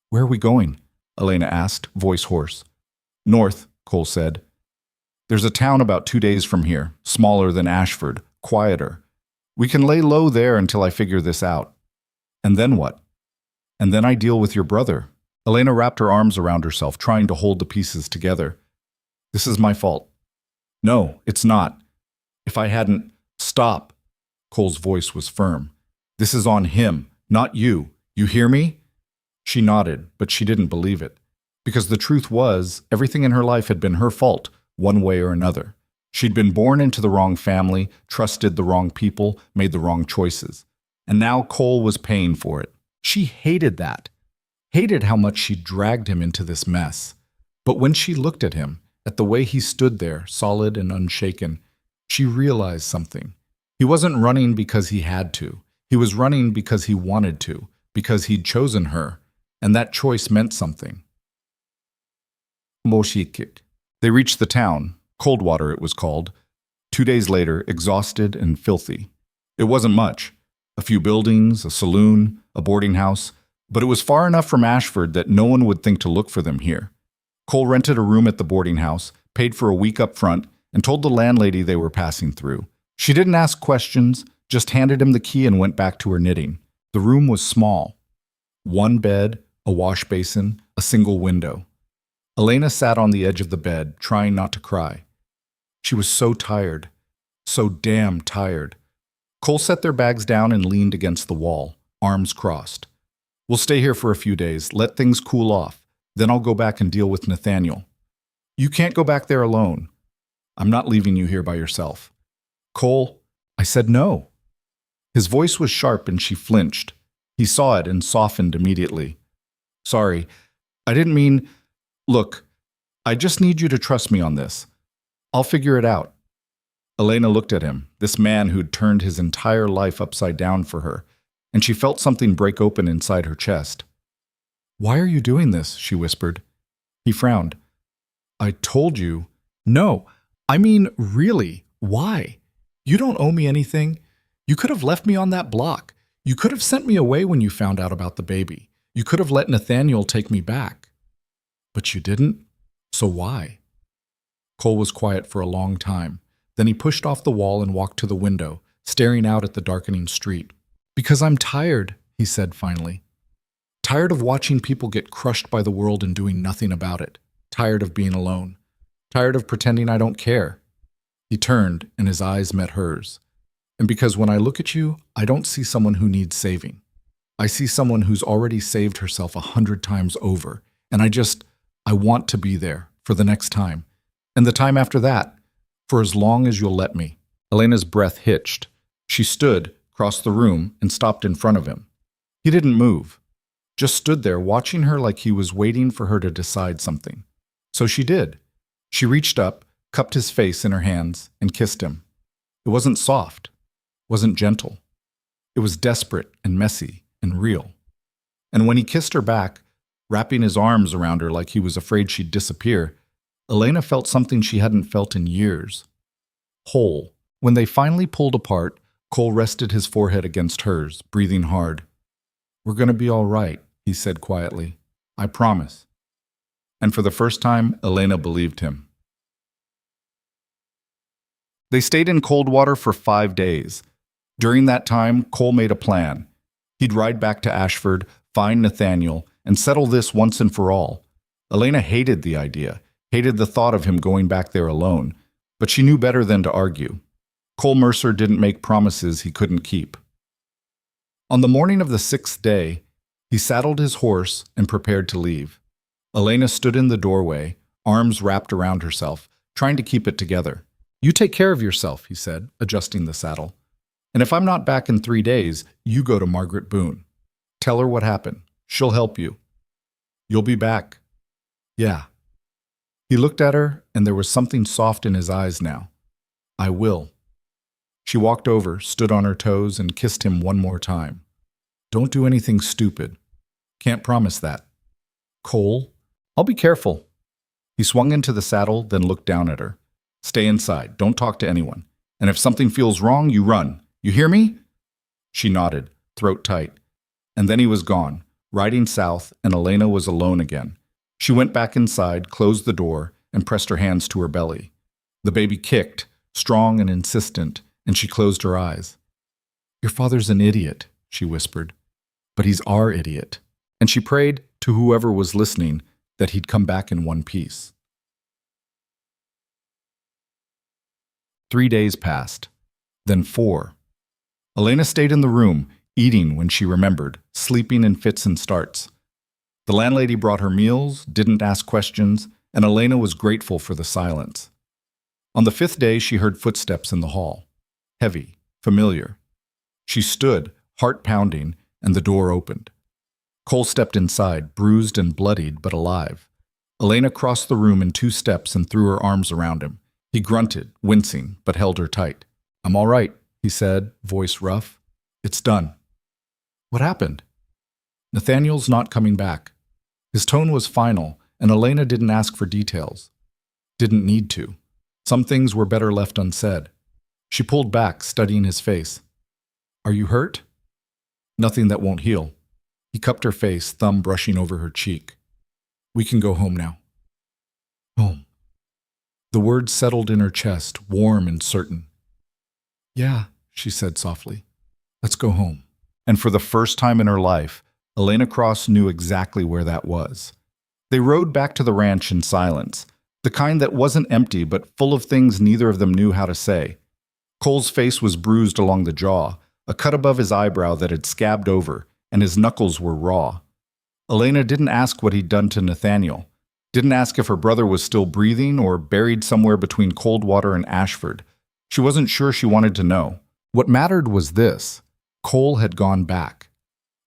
"Where are we going?" Elena asked, voice hoarse. "North," Cole said. "There's a town about 2 days from here, smaller than Ashford, quieter. We can lay low there until I figure this out." "And then what?" "And then I deal with your brother." Elena wrapped her arms around herself, trying to hold the pieces together. "This is my fault." "No, it's not. If I hadn't—" "Stop." Cole's voice was firm. "This is on him, not you. You hear me?" She nodded, but she didn't believe it. Because the truth was, everything in her life had been her fault, one way or another. She'd been born into the wrong family, trusted the wrong people, made the wrong choices. And now Cole was paying for it. She hated that. Hated how much she dragged him into this mess. But when she looked at him, at the way he stood there, solid and unshaken, she realized something. He wasn't running because he had to. He was running because he wanted to, because he'd chosen her, and that choice meant something. Moshikik. They reached the town, Coldwater it was called, 2 days later, exhausted and filthy. It wasn't much. A few buildings, a saloon, a boarding house, but it was far enough from Ashford that no one would think to look for them here. Cole rented a room at the boarding house, paid for a week up front, and told the landlady they were passing through. She didn't ask questions, just handed him the key and went back to her knitting. The room was small. 1 bed, a wash basin, a single window. Elena sat on the edge of the bed, trying not to cry. She was so tired. So damn tired. Cole set their bags down and leaned against the wall, arms crossed. "We'll stay here for a few days, let things cool off. Then I'll go back and deal with Nathaniel." "You can't go back there alone." "I'm not leaving you here by yourself." "Cole," I said no. His voice was sharp and she flinched. He saw it and softened immediately. "Sorry, I didn't mean— Look, I just need you to trust me on this. I'll figure it out." Elena looked at him, this man who'd turned his entire life upside down for her, and she felt something break open inside her chest. "Why are you doing this?" she whispered. He frowned. "I told you." "No, I mean, really, why? You don't owe me anything. You could have left me on that block. You could have sent me away when you found out about the baby. You could have let Nathaniel take me back. But you didn't, so why?" Cole was quiet for a long time. Then he pushed off the wall and walked to the window, staring out at the darkening street. Because I'm tired, he said finally. Tired of watching people get crushed by the world and doing nothing about it. Tired of being alone. Tired of pretending I don't care. He turned and his eyes met hers. And because when I look at you, I don't see someone who needs saving. I see someone who's already saved herself 100 times over. And I want to be there for the next time. And the time after that, for as long as you'll let me. Elena's breath hitched. She stood, crossed the room, and stopped in front of him. He didn't move. Just stood there watching her like he was waiting for her to decide something. So she did. She reached up, cupped his face in her hands, and kissed him. It wasn't soft, wasn't gentle. It was desperate and messy and real. And when he kissed her back, wrapping his arms around her like he was afraid she'd disappear, Elena felt something she hadn't felt in years. Whole. When they finally pulled apart, Cole rested his forehead against hers, breathing hard. "We're going to be all right," he said quietly. "I promise." And for the first time, Elena believed him. They stayed in Coldwater for 5 days. During that time, Cole made a plan. He'd ride back to Ashford, find Nathaniel, and settle this once and for all. Elena hated the idea, hated the thought of him going back there alone, but she knew better than to argue. Cole Mercer didn't make promises he couldn't keep. On the morning of the 6th day, he saddled his horse and prepared to leave. Elena stood in the doorway, arms wrapped around herself, trying to keep it together. "You take care of yourself," he said, adjusting the saddle. "And if I'm not back in 3 days, you go to Margaret Boone. Tell her what happened. She'll help you." "You'll be back." "Yeah." He looked at her, and there was something soft in his eyes now. "I will." She walked over, stood on her toes, and kissed him one more time. "Don't do anything stupid." "Can't promise that." "Cole?" "I'll be careful." He swung into the saddle, then looked down at her. "Stay inside. Don't talk to anyone. And if something feels wrong, you run. You hear me?" She nodded, throat tight. And then he was gone, riding south, and Elena was alone again. She went back inside, closed the door, and pressed her hands to her belly. The baby kicked, strong and insistent, and she closed her eyes. "Your father's an idiot," she whispered. "But he's our idiot." And she prayed to whoever was listening that he'd come back in one piece. 3 days passed, then 4. Elena stayed in the room, eating when she remembered, sleeping in fits and starts. The landlady brought her meals, didn't ask questions, and Elena was grateful for the silence. On the 5th day, she heard footsteps in the hall. Heavy, familiar. She stood, heart pounding, and the door opened. Cole stepped inside, bruised and bloodied, but alive. Elena crossed the room in 2 steps and threw her arms around him. He grunted, wincing, but held her tight. "I'm all right," he said, voice rough. "It's done." "What happened?" "Nathaniel's not coming back." His tone was final, and Elena didn't ask for details. Didn't need to. Some things were better left unsaid. She pulled back, studying his face. "Are you hurt?" "Nothing that won't heal." He cupped her face, thumb brushing over her cheek. "We can go home now." "Home." The words settled in her chest, warm and certain. "Yeah," she said softly. "Let's go home." And for the first time in her life, Elena Cross knew exactly where that was. They rode back to the ranch in silence, the kind that wasn't empty but full of things neither of them knew how to say. Cole's face was bruised along the jaw, a cut above his eyebrow that had scabbed over, and his knuckles were raw. Elena didn't ask what he'd done to Nathaniel, didn't ask if her brother was still breathing or buried somewhere between Coldwater and Ashford. She wasn't sure she wanted to know. What mattered was this: Cole had gone back.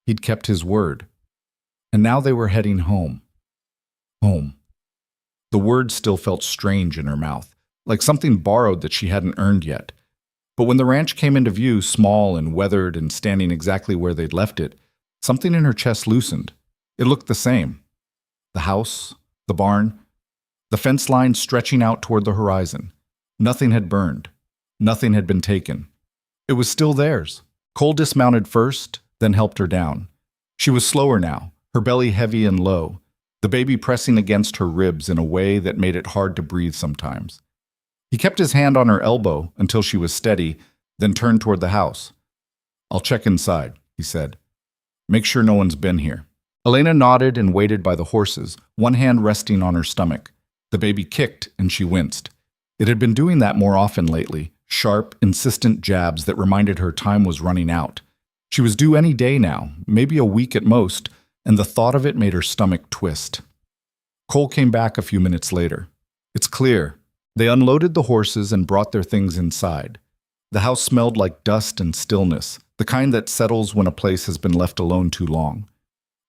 He'd kept his word. And now they were heading home. Home. The word still felt strange in her mouth, like something borrowed that she hadn't earned yet. But when the ranch came into view, small and weathered and standing exactly where they'd left it, something in her chest loosened. It looked the same. The house, the barn, the fence line stretching out toward the horizon. Nothing had burned. Nothing had been taken. It was still theirs. Cole dismounted first, then helped her down. She was slower now, her belly heavy and low, the baby pressing against her ribs in a way that made it hard to breathe sometimes. He kept his hand on her elbow until she was steady, then turned toward the house. I'll check inside, he said. Make sure no one's been here. Elena nodded and waited by the horses, one hand resting on her stomach. The baby kicked and she winced. It had been doing that more often lately, sharp, insistent jabs that reminded her time was running out. She was due any day now, maybe a week at most, and the thought of it made her stomach twist. Cole came back a few minutes later. It's clear. They unloaded the horses and brought their things inside. The house smelled like dust and stillness, the kind that settles when a place has been left alone too long.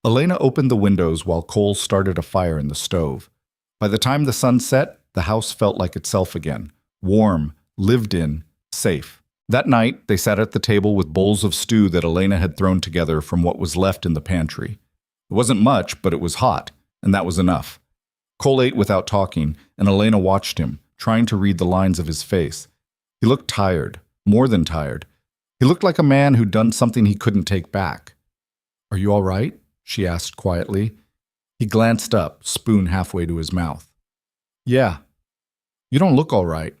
Elena opened the windows while Cole started a fire in the stove. By the time the sun set, the house felt like itself again, warm, lived in, safe. That night, they sat at the table with bowls of stew that Elena had thrown together from what was left in the pantry. It wasn't much, but it was hot, and that was enough. Cole ate without talking, and Elena watched him, trying to read the lines of his face. He looked tired, more than tired. He looked like a man who'd done something he couldn't take back. "Are you all right?" she asked quietly. He glanced up, spoon halfway to his mouth. "Yeah. You don't look all right."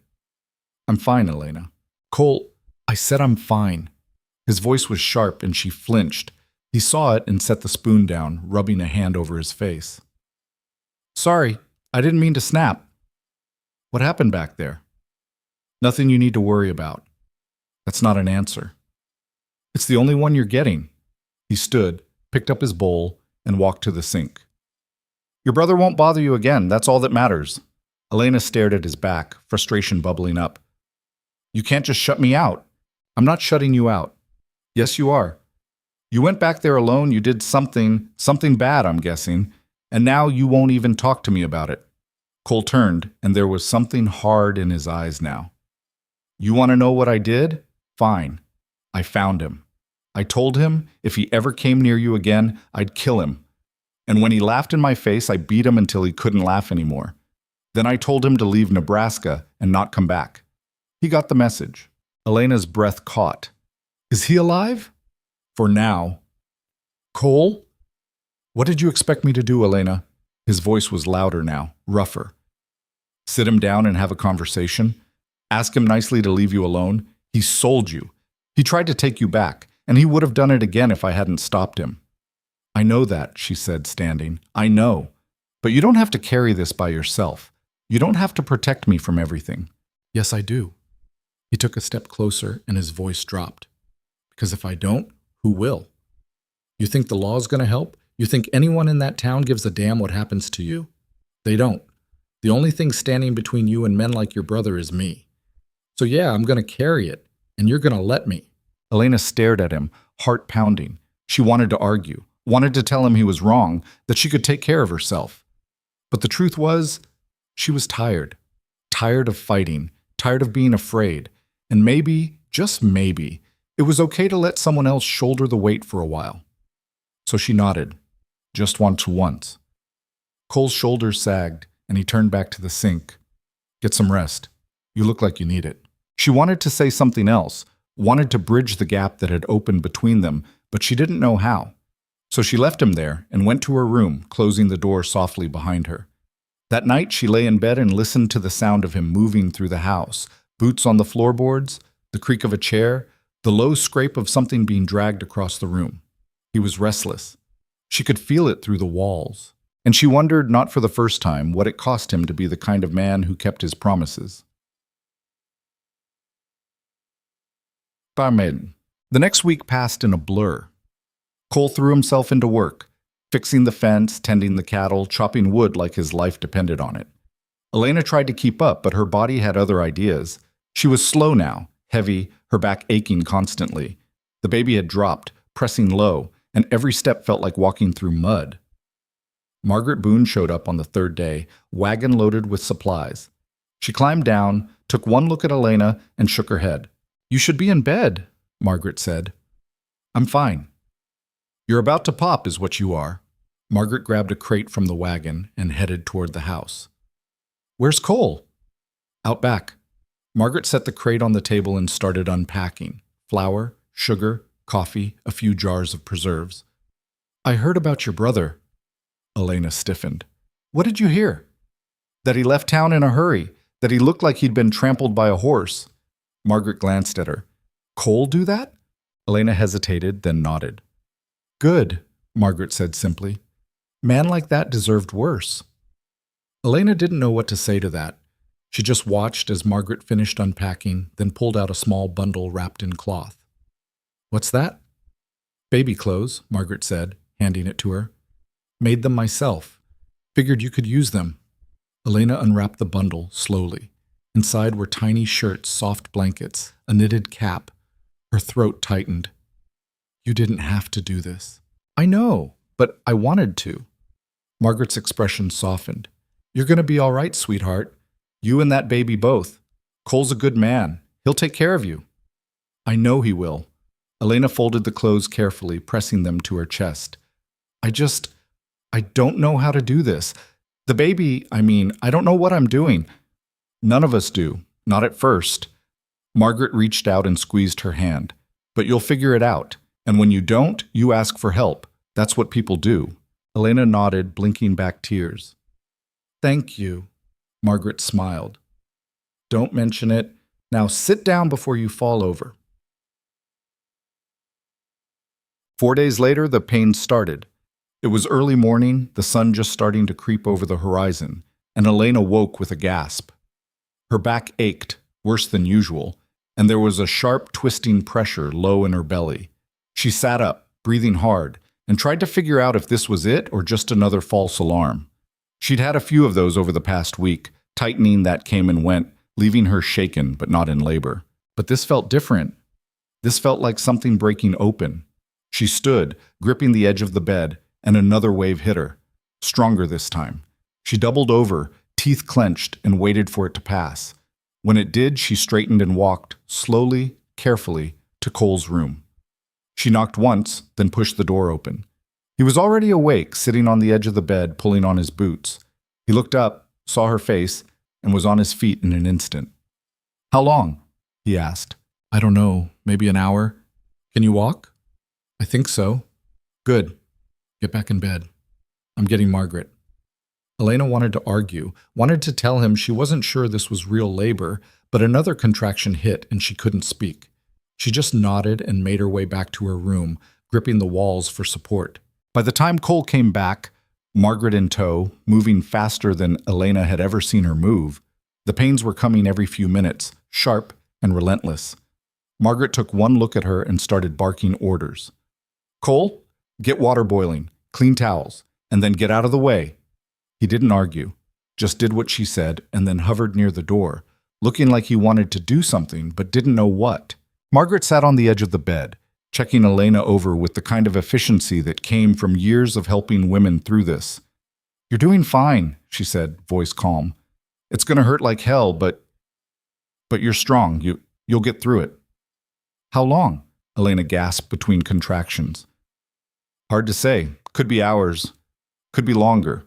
"I'm fine, Elena." "Cole, I said I'm fine." His voice was sharp and she flinched. He saw it and set the spoon down, rubbing a hand over his face. "Sorry, I didn't mean to snap." "What happened back there?" "Nothing you need to worry about." "That's not an answer." "It's the only one you're getting." He stood, picked up his bowl, and walked to the sink. "Your brother won't bother you again, that's all that matters." Elena stared at his back, frustration bubbling up. "You can't just shut me out." "I'm not shutting you out." "Yes, you are. You went back there alone, you did something bad, I'm guessing, and now you won't even talk to me about it." Cole turned, and there was something hard in his eyes now. "You want to know what I did? Fine. I found him. I told him if he ever came near you again, I'd kill him. And when he laughed in my face, I beat him until he couldn't laugh anymore. Then I told him to leave Nebraska and not come back. He got the message." Elena's breath caught. "Is he alive?" "For now." "Cole?" "What did you expect me to do, Elena?" His voice was louder now, rougher. "Sit him down and have a conversation? Ask him nicely to leave you alone? He sold you. He tried to take you back, and he would have done it again if I hadn't stopped him." "I know that," she said, standing. "I know. But you don't have to carry this by yourself. You don't have to protect me from everything." "Yes, I do." He took a step closer, and his voice dropped. "Because if I don't, who will? You think the law's going to help? You think anyone in that town gives a damn what happens to you? They don't. The only thing standing between you and men like your brother is me. So yeah, I'm going to carry it, and you're going to let me." Elena stared at him, heart pounding. She wanted to argue, wanted to tell him he was wrong, that she could take care of herself. But the truth was, she was tired. Tired of fighting, tired of being afraid. And maybe, just maybe, it was okay to let someone else shoulder the weight for a while. So she nodded, just once. Cole's shoulders sagged, and he turned back to the sink. "Get some rest. You look like you need it." She wanted to say something else, wanted to bridge the gap that had opened between them, but she didn't know how. So she left him there and went to her room, closing the door softly behind her. That night she lay in bed and listened to the sound of him moving through the house, boots on the floorboards, the creak of a chair, the low scrape of something being dragged across the room. He was restless. She could feel it through the walls, and she wondered, not for the first time, what it cost him to be the kind of man who kept his promises. Barmaid. The next week passed in a blur. Cole threw himself into work, fixing the fence, tending the cattle, chopping wood like his life depended on it. Elena tried to keep up, but her body had other ideas. She was slow now, heavy, her back aching constantly. The baby had dropped, pressing low, and every step felt like walking through mud. Margaret Boone showed up on the third day, wagon loaded with supplies. She climbed down, took one look at Elena, and shook her head. "You should be in bed," Margaret said. "I'm fine." "You're about to pop is what you are." Margaret grabbed a crate from the wagon and headed toward the house. "Where's Cole?" "Out back." Margaret set the crate on the table and started unpacking. Flour, sugar, coffee, a few jars of preserves. "I heard about your brother." Elena stiffened. "What did you hear?" "That he left town in a hurry, that he looked like he'd been trampled by a horse." Margaret glanced at her. "Cole do that?" Elena hesitated, then nodded. Good, Margaret said simply. Man like that deserved worse. Elena didn't know what to say to that. She just watched as Margaret finished unpacking, then pulled out a small bundle wrapped in cloth. What's that? Baby clothes, Margaret said, handing it to her. Made them myself. Figured you could use them. Elena unwrapped the bundle slowly. Inside were tiny shirts, soft blankets, a knitted cap. Her throat tightened. You didn't have to do this. I know, but I wanted to. Margaret's expression softened. You're going to be all right, sweetheart. You and that baby both. Cole's a good man. He'll take care of you. I know he will. Elena folded the clothes carefully, pressing them to her chest. I don't know how to do this. The baby, I don't know what I'm doing. None of us do. Not at first. Margaret reached out and squeezed her hand. But you'll figure it out. And when you don't, you ask for help. That's what people do. Elena nodded, blinking back tears. Thank you. Margaret smiled. Don't mention it. Now sit down before you fall over. 4 days later, the pain started. It was early morning, the sun just starting to creep over the horizon, and Elena woke with a gasp. Her back ached, worse than usual, and there was a sharp, twisting pressure low in her belly. She sat up, breathing hard, and tried to figure out if this was it or just another false alarm. She'd had a few of those over the past week, tightening that came and went, leaving her shaken but not in labor. But this felt different. This felt like something breaking open. She stood, gripping the edge of the bed, and another wave hit her. Stronger this time. She doubled over, teeth clenched, and waited for it to pass. When it did, she straightened and walked, slowly, carefully, to Cole's room. She knocked once, then pushed the door open. He was already awake, sitting on the edge of the bed, pulling on his boots. He looked up, saw her face, and was on his feet in an instant. How long? He asked. I don't know, maybe an hour. Can you walk? I think so. Good. Get back in bed. I'm getting Margaret. Elena wanted to argue, wanted to tell him she wasn't sure this was real labor, but another contraction hit and she couldn't speak. She just nodded and made her way back to her room, gripping the walls for support. By the time Cole came back, Margaret in tow, moving faster than Elena had ever seen her move, the pains were coming every few minutes, sharp and relentless. Margaret took one look at her and started barking orders. Cole, get water boiling, clean towels, and then get out of the way. He didn't argue, just did what she said and then hovered near the door, looking like he wanted to do something but didn't know what. Margaret sat on the edge of the bed, checking Elena over with the kind of efficiency that came from years of helping women through this. You're doing fine, she said, voice calm. It's going to hurt like hell, but you're strong. You'll get through it. How long? Elena gasped between contractions. Hard to say. Could be hours. Could be longer.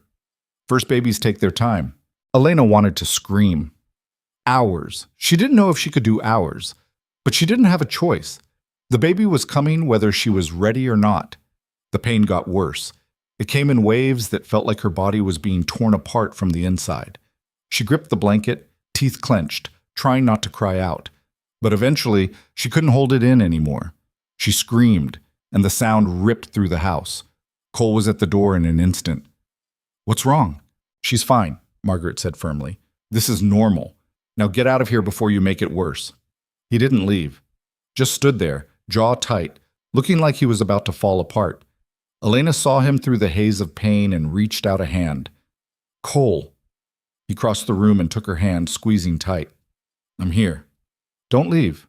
First babies take their time. Elena wanted to scream. Hours. She didn't know if she could do hours, but she didn't have a choice. The baby was coming whether she was ready or not. The pain got worse. It came in waves that felt like her body was being torn apart from the inside. She gripped the blanket, teeth clenched, trying not to cry out. But eventually, she couldn't hold it in anymore. She screamed, and the sound ripped through the house. Cole was at the door in an instant. What's wrong? She's fine, Margaret said firmly. This is normal. Now get out of here before you make it worse. He didn't leave. Just stood there, jaw tight, looking like he was about to fall apart. Elena saw him through the haze of pain and reached out a hand. Cole. He crossed the room and took her hand, squeezing tight. I'm here. Don't leave.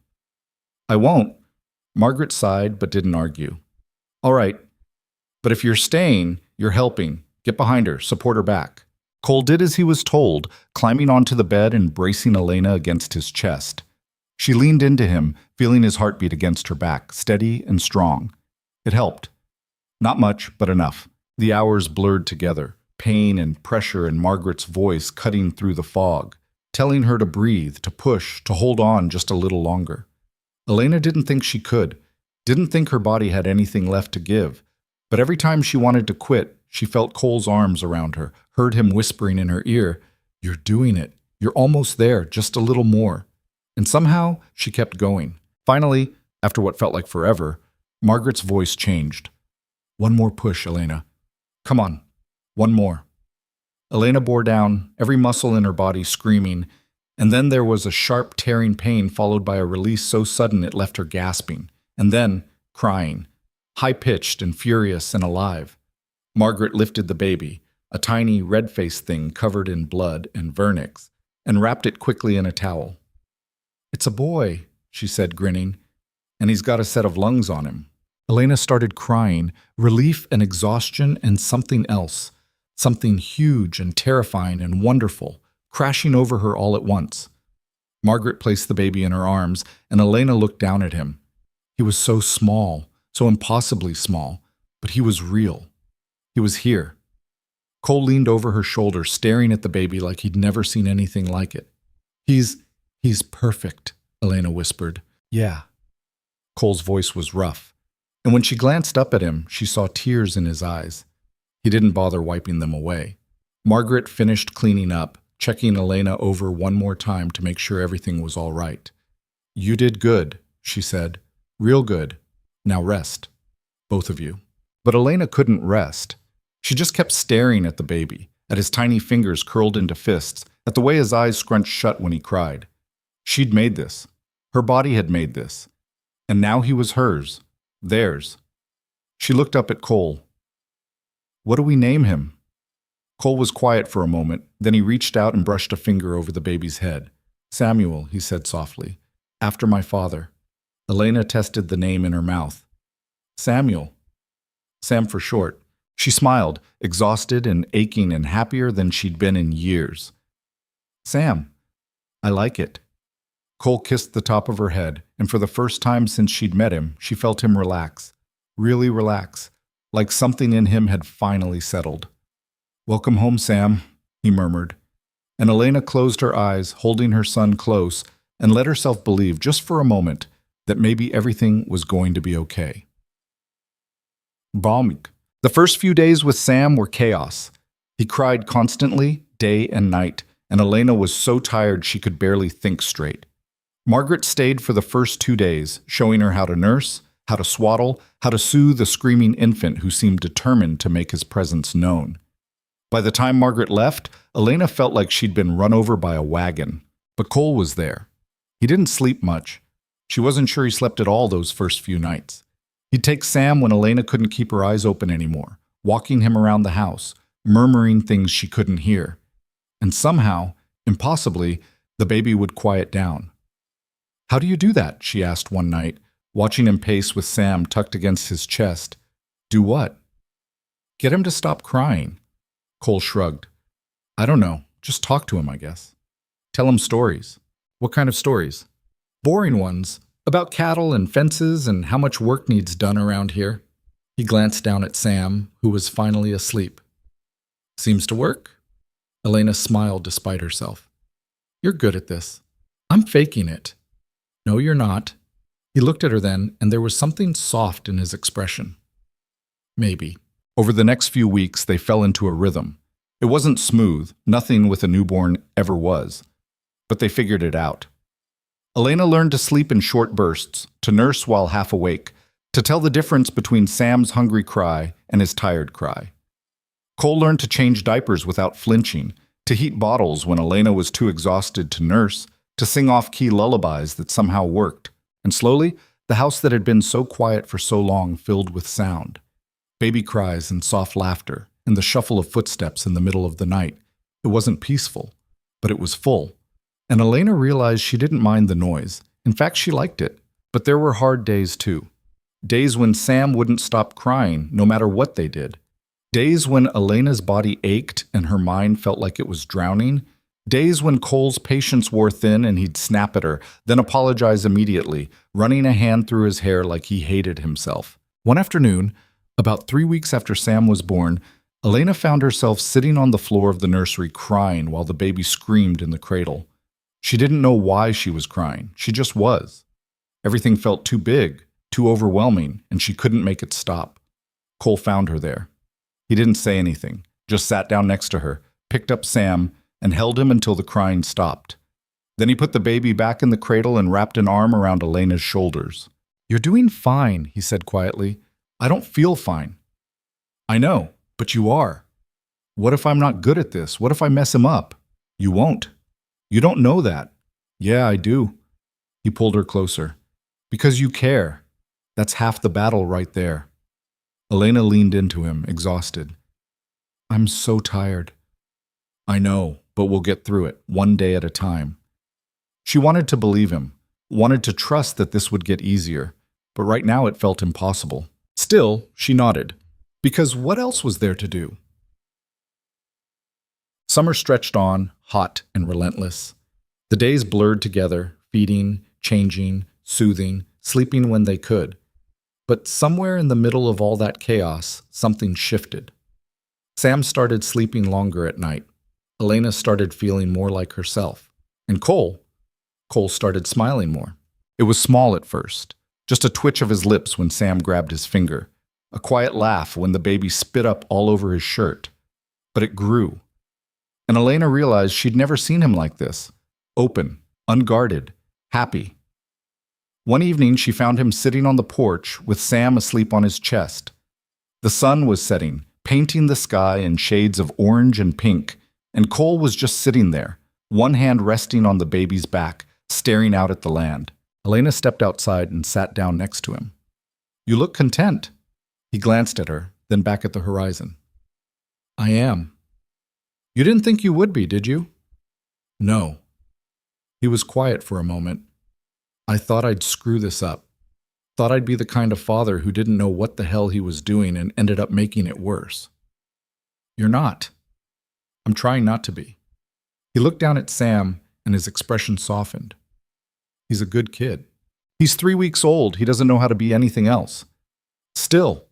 I won't. Margaret sighed but didn't argue. All right. But if you're staying, you're helping. Get behind her, support her back. Cole did as he was told, climbing onto the bed and bracing Elena against his chest. She leaned into him, feeling his heartbeat against her back, steady and strong. It helped. Not much, but enough. The hours blurred together, pain and pressure in Margaret's voice cutting through the fog, telling her to breathe, to push, to hold on just a little longer. Elena didn't think she could, didn't think her body had anything left to give, but every time she wanted to quit, she felt Cole's arms around her, heard him whispering in her ear, You're doing it. You're almost there, just a little more. And somehow, she kept going. Finally, after what felt like forever, Margaret's voice changed. One more push, Elena. Come on, one more. Elena bore down, every muscle in her body screaming, and then there was a sharp tearing pain followed by a release so sudden it left her gasping, and then crying, high-pitched and furious and alive. Margaret lifted the baby, a tiny red-faced thing covered in blood and vernix, and wrapped it quickly in a towel. "It's a boy," she said, grinning, "and he's got a set of lungs on him." Elena started crying, relief and exhaustion and something else, something huge and terrifying and wonderful, crashing over her all at once. Margaret placed the baby in her arms, and Elena looked down at him. He was so small, so impossibly small, but he was real. He was here. Cole leaned over her shoulder, staring at the baby like he'd never seen anything like it. He's perfect," Elena whispered. "Yeah." Cole's voice was rough, and when she glanced up at him, she saw tears in his eyes. He didn't bother wiping them away. Margaret finished cleaning up, checking Elena over one more time to make sure everything was all right. "You did good," she said. "Real good. Now rest. Both of you." But Elena couldn't rest. She just kept staring at the baby, at his tiny fingers curled into fists, at the way his eyes scrunched shut when he cried. She'd made this. Her body had made this. And now he was hers. Theirs. She looked up at Cole. "What do we name him?" Cole was quiet for a moment, then he reached out and brushed a finger over the baby's head. "Samuel," he said softly, "after my father." Elena tested the name in her mouth. "Samuel. Sam for short." She smiled, exhausted and aching and happier than she'd been in years. "Sam. I like it." Cole kissed the top of her head, and for the first time since she'd met him, she felt him relax. Really relax, like something in him had finally settled. "Welcome home, Sam," he murmured. And Elena closed her eyes, holding her son close, and let herself believe, just for a moment, that maybe everything was going to be okay. Balmig. The first few days with Sam were chaos. He cried constantly, day and night, and Elena was so tired she could barely think straight. Margaret stayed for the first 2 days, showing her how to nurse, how to swaddle, how to soothe a screaming infant who seemed determined to make his presence known. By the time Margaret left, Elena felt like she'd been run over by a wagon. But Cole was there. He didn't sleep much. She wasn't sure he slept at all those first few nights. He'd take Sam when Elena couldn't keep her eyes open anymore, walking him around the house, murmuring things she couldn't hear. And somehow, impossibly, the baby would quiet down. "How do you do that?" she asked one night, watching him pace with Sam tucked against his chest. "Do what?" "Get him to stop crying." Cole shrugged. "I don't know. Just talk to him, I guess. Tell him stories." "What kind of stories?" "Boring ones. About cattle and fences and how much work needs done around here." He glanced down at Sam, who was finally asleep. "Seems to work." Elena smiled despite herself. "You're good at this." "I'm faking it." "No, you're not." He looked at her then, and there was something soft in his expression. "Maybe." Over the next few weeks, they fell into a rhythm. It wasn't smooth, nothing with a newborn ever was. But they figured it out. Elena learned to sleep in short bursts, to nurse while half awake, to tell the difference between Sam's hungry cry and his tired cry. Cole learned to change diapers without flinching, to heat bottles when Elena was too exhausted to nurse, to sing off-key lullabies that somehow worked. And slowly, the house that had been so quiet for so long filled with sound. Baby cries and soft laughter, and the shuffle of footsteps in the middle of the night. It wasn't peaceful, but it was full. And Elena realized she didn't mind the noise. In fact, she liked it. But there were hard days too. Days when Sam wouldn't stop crying, no matter what they did. Days when Elena's body ached and her mind felt like it was drowning. Days when Cole's patience wore thin and he'd snap at her, then apologize immediately, running a hand through his hair like he hated himself. One afternoon, about 3 weeks after Sam was born, Elena found herself sitting on the floor of the nursery crying while the baby screamed in the cradle. She didn't know why she was crying. She just was. Everything felt too big, too overwhelming, and she couldn't make it stop. Cole found her there. He didn't say anything, just sat down next to her, picked up Sam, and held him until the crying stopped. Then he put the baby back in the cradle and wrapped an arm around Elena's shoulders. You're doing fine, he said quietly. I don't feel fine. I know, but you are. What if I'm not good at this? What if I mess him up? You won't. You don't know that. Yeah, I do. He pulled her closer. Because you care. That's half the battle right there. Elena leaned into him, exhausted. I'm so tired. I know, but we'll get through it, one day at a time. She wanted to believe him, wanted to trust that this would get easier, but right now it felt impossible. Still, she nodded, because what else was there to do? Summer stretched on, hot and relentless. The days blurred together, feeding, changing, soothing, sleeping when they could. But somewhere in the middle of all that chaos, something shifted. Sam started sleeping longer at night. Elena started feeling more like herself. And Cole started smiling more. It was small at first, just a twitch of his lips when Sam grabbed his finger, a quiet laugh when the baby spit up all over his shirt. But it grew. And Elena realized she'd never seen him like this, open, unguarded, happy. One evening, she found him sitting on the porch with Sam asleep on his chest. The sun was setting, painting the sky in shades of orange and pink, and Cole was just sitting there, one hand resting on the baby's back, staring out at the land. Elena stepped outside and sat down next to him. You look content. He glanced at her, then back at the horizon. I am. You didn't think you would be, did you? No. He was quiet for a moment. I thought I'd screw this up. Thought I'd be the kind of father who didn't know what the hell he was doing and ended up making it worse. You're not. I'm trying not to be. He looked down at Sam and his expression softened. He's a good kid. He's 3 weeks old. He doesn't know how to be anything else. Still,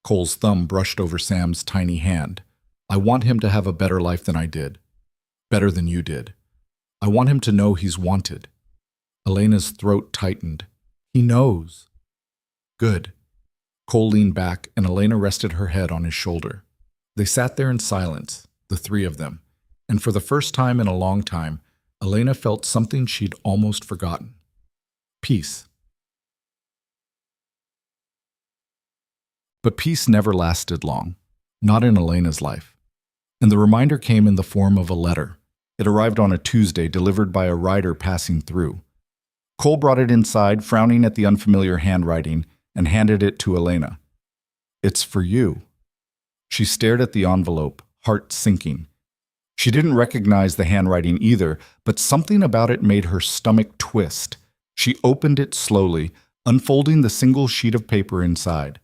Cole's thumb brushed over Sam's tiny hand. I want him to have a better life than I did. Better than you did. I want him to know he's wanted. Elena's throat tightened. He knows. Good. Cole leaned back and Elena rested her head on his shoulder. They sat there in silence, the three of them, and for the first time in a long time, Elena felt something she'd almost forgotten. Peace. But peace never lasted long, not in Elena's life. And the reminder came in the form of a letter. It arrived on a Tuesday, delivered by a rider passing through. Cole brought it inside, frowning at the unfamiliar handwriting, and handed it to Elena. It's for you. She stared at the envelope, heart sinking. She didn't recognize the handwriting either, but something about it made her stomach twist. She opened it slowly, unfolding the single sheet of paper inside.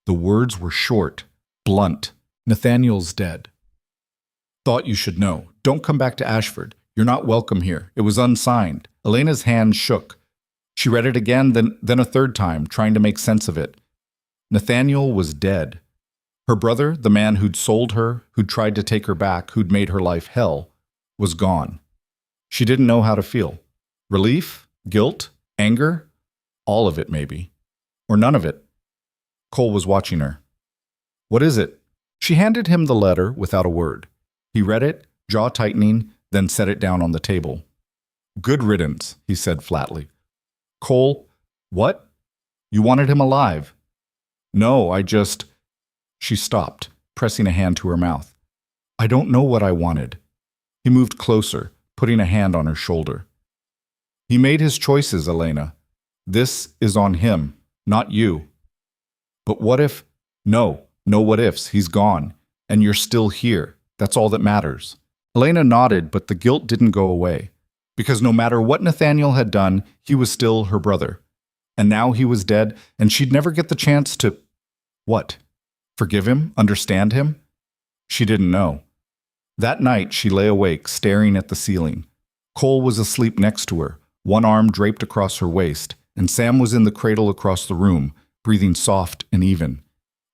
The words were short, blunt. Nathaniel's dead. Thought you should know. Don't come back to Ashford. You're not welcome here. It was unsigned. Elena's hand shook. She read it again, then a third time, trying to make sense of it. Nathaniel was dead. Her brother, the man who'd sold her, who'd tried to take her back, who'd made her life hell, was gone. She didn't know how to feel. Relief? Guilt? Anger? All of it, maybe. Or none of it. Cole was watching her. What is it? She handed him the letter without a word. He read it, jaw tightening, then set it down on the table. Good riddance, he said flatly. Cole, what? You wanted him alive. No, I just... She stopped, pressing a hand to her mouth. I don't know what I wanted. He moved closer, putting a hand on her shoulder. He made his choices, Elena. This is on him, not you. But what if... No what ifs. He's gone, and you're still here. That's all that matters. Elena nodded, but the guilt didn't go away. Because no matter what Nathaniel had done, he was still her brother. And now he was dead, and she'd never get the chance to... What? Forgive him? Understand him? She didn't know. That night, she lay awake, staring at the ceiling. Cole was asleep next to her, one arm draped across her waist, and Sam was in the cradle across the room, breathing soft and even.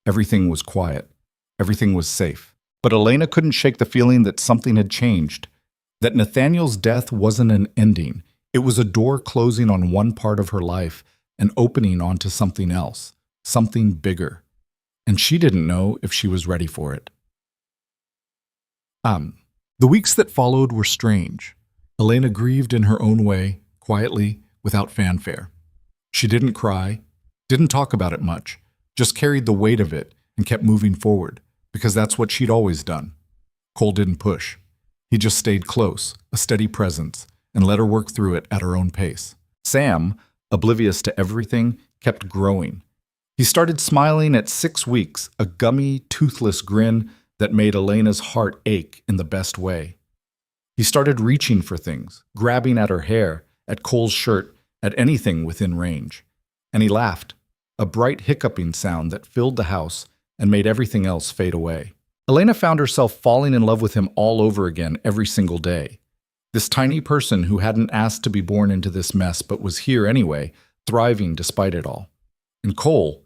Everything was quiet. Everything was safe. But Elena couldn't shake the feeling that something had changed, that Nathaniel's death wasn't an ending. It was a door closing on one part of her life and opening onto something else, something bigger. And she didn't know if she was ready for it. The weeks that followed were strange. Elena grieved in her own way, quietly, without fanfare. She didn't cry. Didn't talk about it much, just carried the weight of it and kept moving forward, because that's what she'd always done. Cole didn't push. He just stayed close, a steady presence, and let her work through it at her own pace. Sam, oblivious to everything, kept growing. He started smiling at 6 weeks, a gummy, toothless grin that made Elena's heart ache in the best way. He started reaching for things, grabbing at her hair, at Cole's shirt, at anything within range. And he laughed, a bright hiccuping sound that filled the house and made everything else fade away. Elena found herself falling in love with him all over again every single day. This tiny person who hadn't asked to be born into this mess but was here anyway, thriving despite it all. And Cole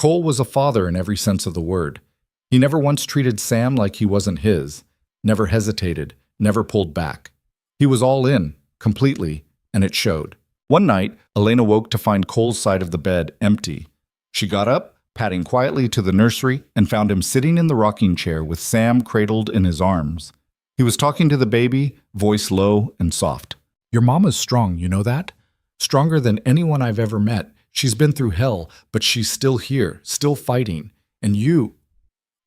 was a father in every sense of the word. He never once treated Sam like he wasn't his, never hesitated, never pulled back. He was all in, completely, and it showed. One night, Elena woke to find Cole's side of the bed empty. She got up, padding quietly to the nursery, and found him sitting in the rocking chair with Sam cradled in his arms. He was talking to the baby, voice low and soft. "Your mama's strong, you know that? Stronger than anyone I've ever met. She's been through hell, but she's still here, still fighting. And you—"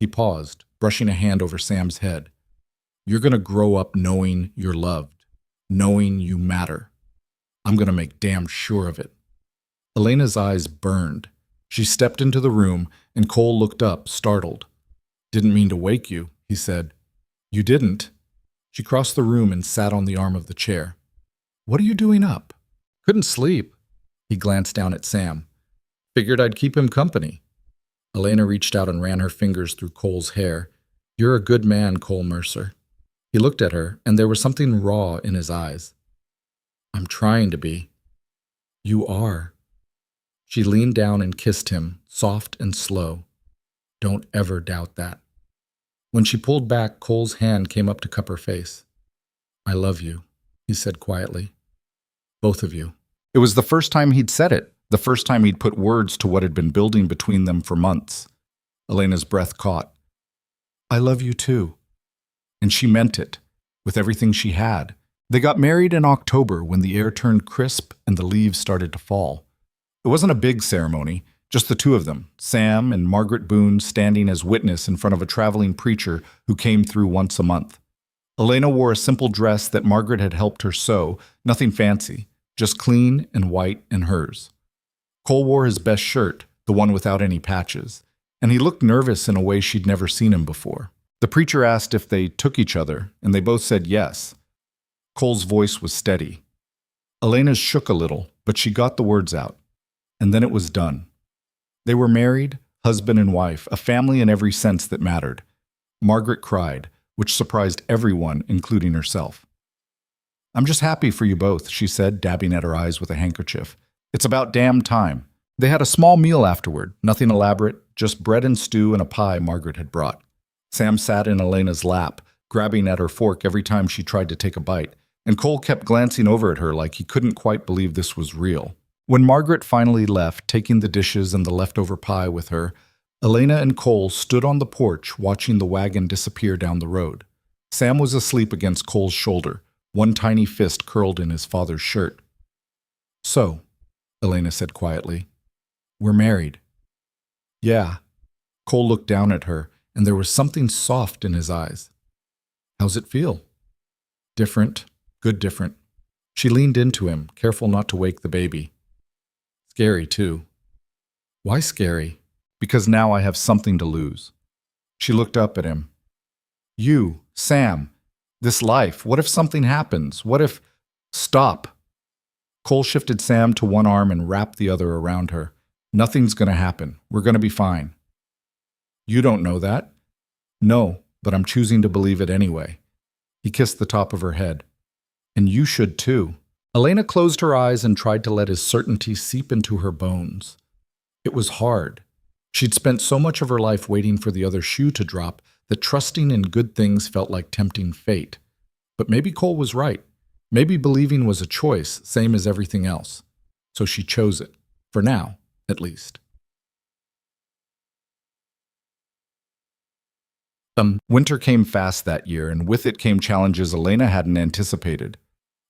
He paused, brushing a hand over Sam's head. "You're going to grow up knowing you're loved, knowing you matter. I'm going to make damn sure of it." Elena's eyes burned. She stepped into the room, and Cole looked up, startled. "Didn't mean to wake you," he said. "You didn't?" She crossed the room and sat on the arm of the chair. "What are you doing up?" "Couldn't sleep." He glanced down at Sam. "Figured I'd keep him company." Elena reached out and ran her fingers through Cole's hair. "You're a good man, Cole Mercer." He looked at her, and there was something raw in his eyes. "I'm trying to be." "You are." She leaned down and kissed him, soft and slow. "Don't ever doubt that." When she pulled back, Cole's hand came up to cup her face. "I love you," he said quietly. "Both of you." It was the first time he'd said it, the first time he'd put words to what had been building between them for months. Elena's breath caught. "I love you too." And she meant it, with everything she had. They got married in October when the air turned crisp and the leaves started to fall. It wasn't a big ceremony, just the two of them, Sam and Margaret Boone standing as witness in front of a traveling preacher who came through once a month. Elena wore a simple dress that Margaret had helped her sew, nothing fancy, just clean and white and hers. Cole wore his best shirt, the one without any patches, and he looked nervous in a way she'd never seen him before. The preacher asked if they took each other, and they both said yes. Cole's voice was steady. Elena's shook a little, but she got the words out. And then it was done. They were married, husband and wife, a family in every sense that mattered. Margaret cried, which surprised everyone, including herself. "I'm just happy for you both," she said, dabbing at her eyes with a handkerchief. "It's about damn time." They had a small meal afterward, nothing elaborate, just bread and stew and a pie Margaret had brought. Sam sat in Elena's lap, grabbing at her fork every time she tried to take a bite, and Cole kept glancing over at her like he couldn't quite believe this was real. When Margaret finally left, taking the dishes and the leftover pie with her, Elena and Cole stood on the porch watching the wagon disappear down the road. Sam was asleep against Cole's shoulder, one tiny fist curled in his father's shirt. "So," Elena said quietly, "we're married." "Yeah." Cole looked down at her, and there was something soft in his eyes. "How's it feel?" "Different. Good different." She leaned into him, careful not to wake the baby. "Scary, too." "Why scary?" "Because now I have something to lose." She looked up at him. "You, Sam, this life, what if something happens? What if—" "Stop." Cole shifted Sam to one arm and wrapped the other around her. "Nothing's going to happen. We're going to be fine." "You don't know that." "No, but I'm choosing to believe it anyway." He kissed the top of her head. "And you should too." Elena closed her eyes and tried to let his certainty seep into her bones. It was hard. She'd spent so much of her life waiting for the other shoe to drop that trusting in good things felt like tempting fate. But maybe Cole was right. Maybe believing was a choice, same as everything else. So she chose it, for now, at least. Winter came fast that year, and with it came challenges Elena hadn't anticipated.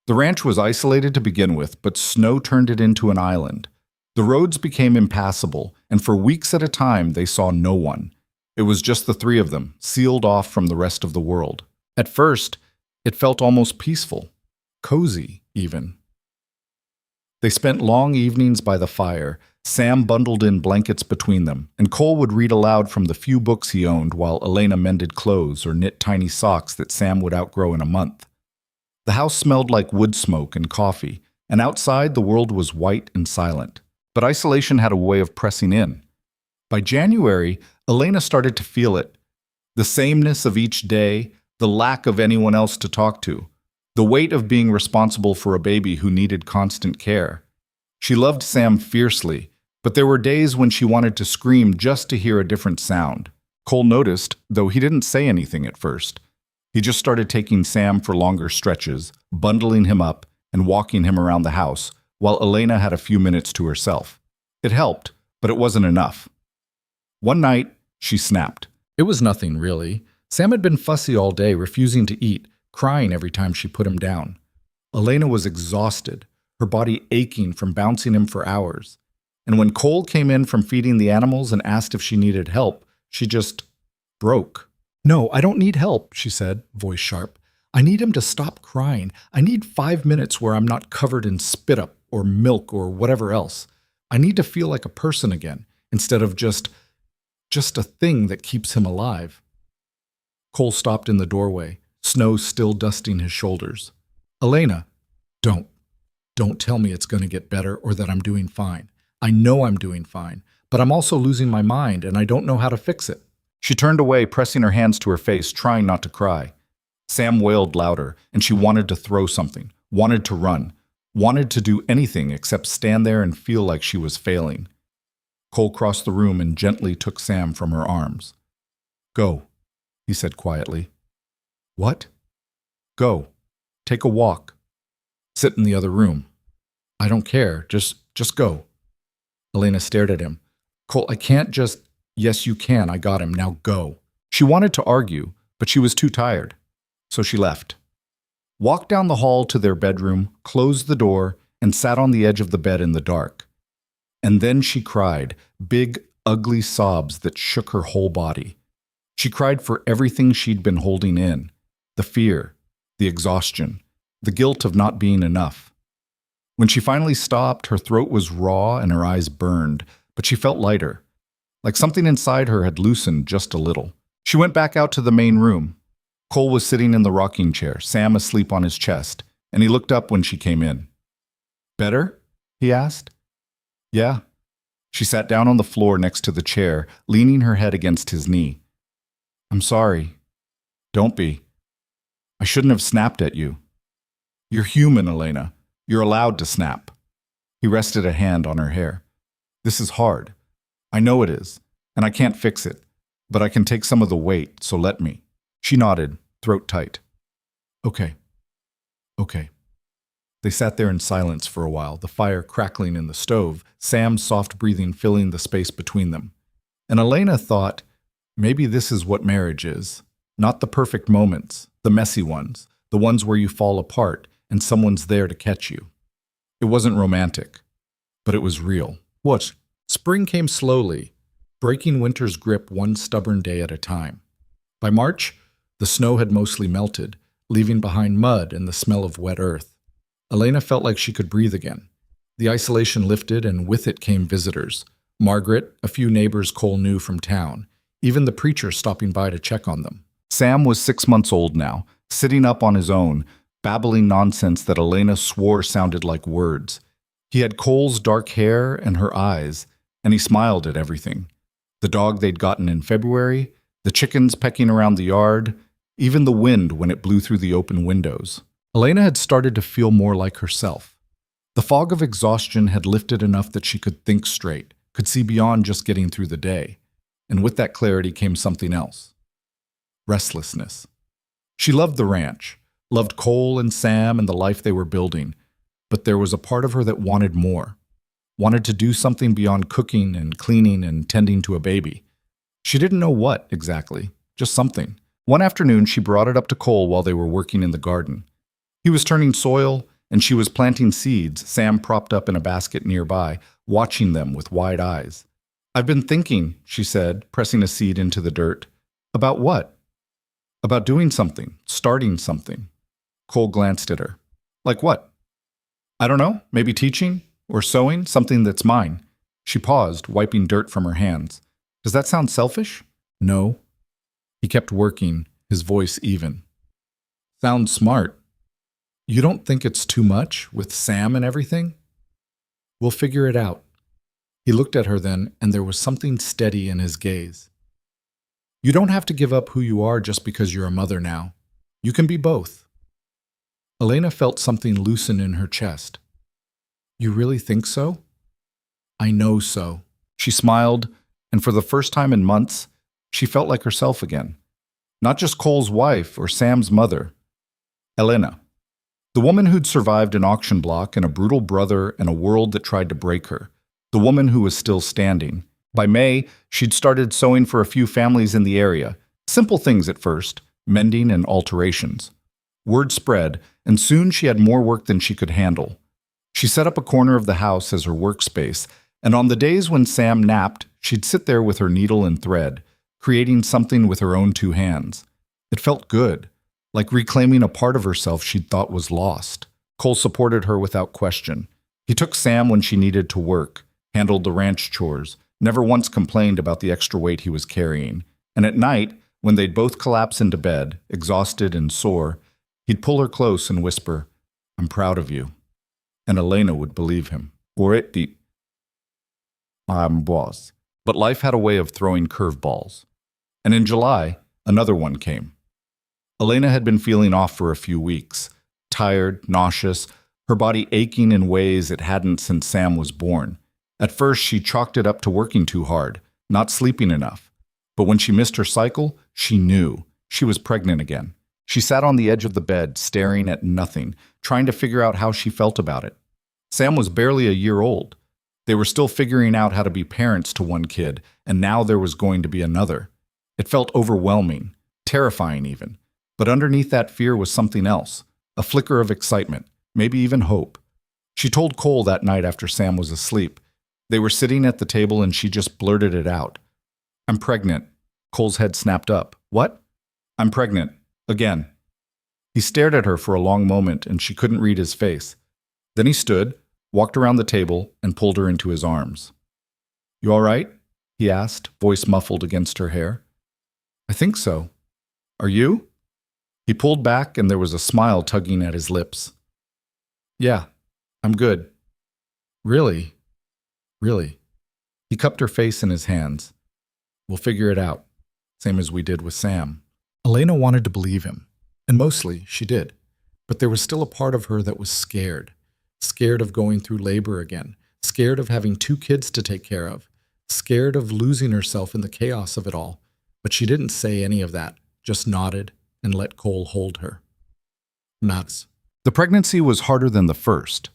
The ranch was isolated to begin with, but snow turned it into an island. The roads became impassable, and for weeks at a time they saw no one. It was just the three of them, sealed off from the rest of the world. At first, it felt almost peaceful, cozy even. They spent long evenings by the fire, Sam bundled in blankets between them, and Cole would read aloud from the few books he owned while Elena mended clothes or knit tiny socks that Sam would outgrow in a month. The house smelled like wood smoke and coffee, and outside the world was white and silent. But isolation had a way of pressing in. By January, Elena started to feel it. The sameness of each day, the lack of anyone else to talk to, the weight of being responsible for a baby who needed constant care. She loved Sam fiercely, but there were days when she wanted to scream just to hear a different sound. Cole noticed, though he didn't say anything at first. He just started taking Sam for longer stretches, bundling him up, and walking him around the house, while Elena had a few minutes to herself. It helped, but it wasn't enough. One night, she snapped. It was nothing, really. Sam had been fussy all day, refusing to eat, crying every time she put him down. Elena was exhausted, her body aching from bouncing him for hours. And when Cole came in from feeding the animals and asked if she needed help, she just broke. "No, I don't need help," she said, voice sharp. "I need him to stop crying. I need 5 minutes where I'm not covered in spit up or milk or whatever else. I need to feel like a person again, instead of just a thing that keeps him alive." Cole stopped in the doorway, snow still dusting his shoulders. "Elena, don't tell me it's going to get better or that I'm doing fine. I know I'm doing fine, but I'm also losing my mind and I don't know how to fix it." She turned away, pressing her hands to her face, trying not to cry. Sam wailed louder, and she wanted to throw something, wanted to run, wanted to do anything except stand there and feel like she was failing. Cole crossed the room and gently took Sam from her arms. "Go," he said quietly. "What?" "Go. Take a walk. Sit in the other room." "I don't care. Just go." Elena stared at him. "Cole, I can't just—" "Yes, you can. I got him. Now go." She wanted to argue, but she was too tired. So she left. Walked down the hall to their bedroom, closed the door, and sat on the edge of the bed in the dark. And then she cried, big, ugly sobs that shook her whole body. She cried for everything she'd been holding in. The fear, the exhaustion, the guilt of not being enough. When she finally stopped, her throat was raw and her eyes burned, but she felt lighter. Like something inside her had loosened just a little. She went back out to the main room. Cole was sitting in the rocking chair, Sam asleep on his chest, and he looked up when she came in. "Better?" he asked. "Yeah." She sat down on the floor next to the chair, leaning her head against his knee. "I'm sorry." "Don't be. I shouldn't have snapped at you." "You're human, Elena. You're allowed to snap." He rested a hand on her hair. "This is hard. I know it is, and I can't fix it, but I can take some of the weight, so let me." She nodded, throat tight. Okay. They sat there in silence for a while, the fire crackling in the stove, Sam's soft breathing filling the space between them. And Elena thought, maybe this is what marriage is. Not the perfect moments, the messy ones, the ones where you fall apart and someone's there to catch you. It wasn't romantic, but it was real. What? Spring came slowly, breaking winter's grip one stubborn day at a time. By March, the snow had mostly melted, leaving behind mud and the smell of wet earth. Elena felt like she could breathe again. The isolation lifted, and with it came visitors. Margaret, a few neighbors Cole knew from town, even the preacher stopping by to check on them. Sam was 6 months old now, sitting up on his own, babbling nonsense that Elena swore sounded like words. He had Cole's dark hair and her eyes, and he smiled at everything. The dog they'd gotten in February, the chickens pecking around the yard, even the wind when it blew through the open windows. Elena had started to feel more like herself. The fog of exhaustion had lifted enough that she could think straight, could see beyond just getting through the day. And with that clarity came something else. Restlessness. She loved the ranch, loved Cole and Sam and the life they were building, but there was a part of her that wanted more, wanted to do something beyond cooking and cleaning and tending to a baby. She didn't know what exactly, just something. One afternoon, she brought it up to Cole while they were working in the garden. He was turning soil, and she was planting seeds, Sam propped up in a basket nearby, watching them with wide eyes. "I've been thinking," she said, pressing a seed into the dirt. "About what?" "About doing something, starting something." Cole glanced at her. "Like what?" "I don't know, maybe teaching or sewing, something that's mine." She paused, wiping dirt from her hands. "Does that sound selfish?" "No." He kept working, his voice even. "Sounds smart. You don't think it's too much, with Sam and everything?" "We'll figure it out." He looked at her then, and there was something steady in his gaze. "You don't have to give up who you are just because you're a mother now. You can be both." Elena felt something loosen in her chest. "You really think so?" "I know so." She smiled, and for the first time in months, she felt like herself again. Not just Cole's wife or Sam's mother. Elena. The woman who'd survived an auction block and a brutal brother and a world that tried to break her. The woman who was still standing. By May, she'd started sewing for a few families in the area. Simple things at first, mending and alterations. Word spread, and soon she had more work than she could handle. She set up a corner of the house as her workspace, and on the days when Sam napped, she'd sit there with her needle and thread, creating something with her own two hands. It felt good, like reclaiming a part of herself she'd thought was lost. Cole supported her without question. He took Sam when she needed to work, handled the ranch chores, never once complained about the extra weight he was carrying. And at night, when they'd both collapse into bed, exhausted and sore, he'd pull her close and whisper, "I'm proud of you." And Elena would believe him. Poeti. I'm boss. But life had a way of throwing curveballs. And in July, another one came. Elena had been feeling off for a few weeks. Tired, nauseous, her body aching in ways it hadn't since Sam was born. At first, she chalked it up to working too hard, not sleeping enough. But when she missed her cycle, she knew. She was pregnant again. She sat on the edge of the bed, staring at nothing, trying to figure out how she felt about it. Sam was barely a year old. They were still figuring out how to be parents to one kid, and now there was going to be another. It felt overwhelming, terrifying even. But underneath that fear was something else, a flicker of excitement, maybe even hope. She told Cole that night after Sam was asleep. They were sitting at the table and she just blurted it out. "I'm pregnant." Cole's head snapped up. "What?" "I'm pregnant. Again." He stared at her for a long moment and she couldn't read his face. Then he stood, walked around the table, and pulled her into his arms. "You all right?" he asked, voice muffled against her hair. "I think so. Are you?" He pulled back and there was a smile tugging at his lips. "Yeah, I'm good." "Really? Really?" He cupped her face in his hands. "We'll figure it out, same as we did with Sam." Elena wanted to believe him, and mostly she did. But there was still a part of her that was scared. Scared of going through labor again. Scared of having two kids to take care of. Scared of losing herself in the chaos of it all. But she didn't say any of that, just nodded and let Cole hold her. Nods. The pregnancy was harder than the first.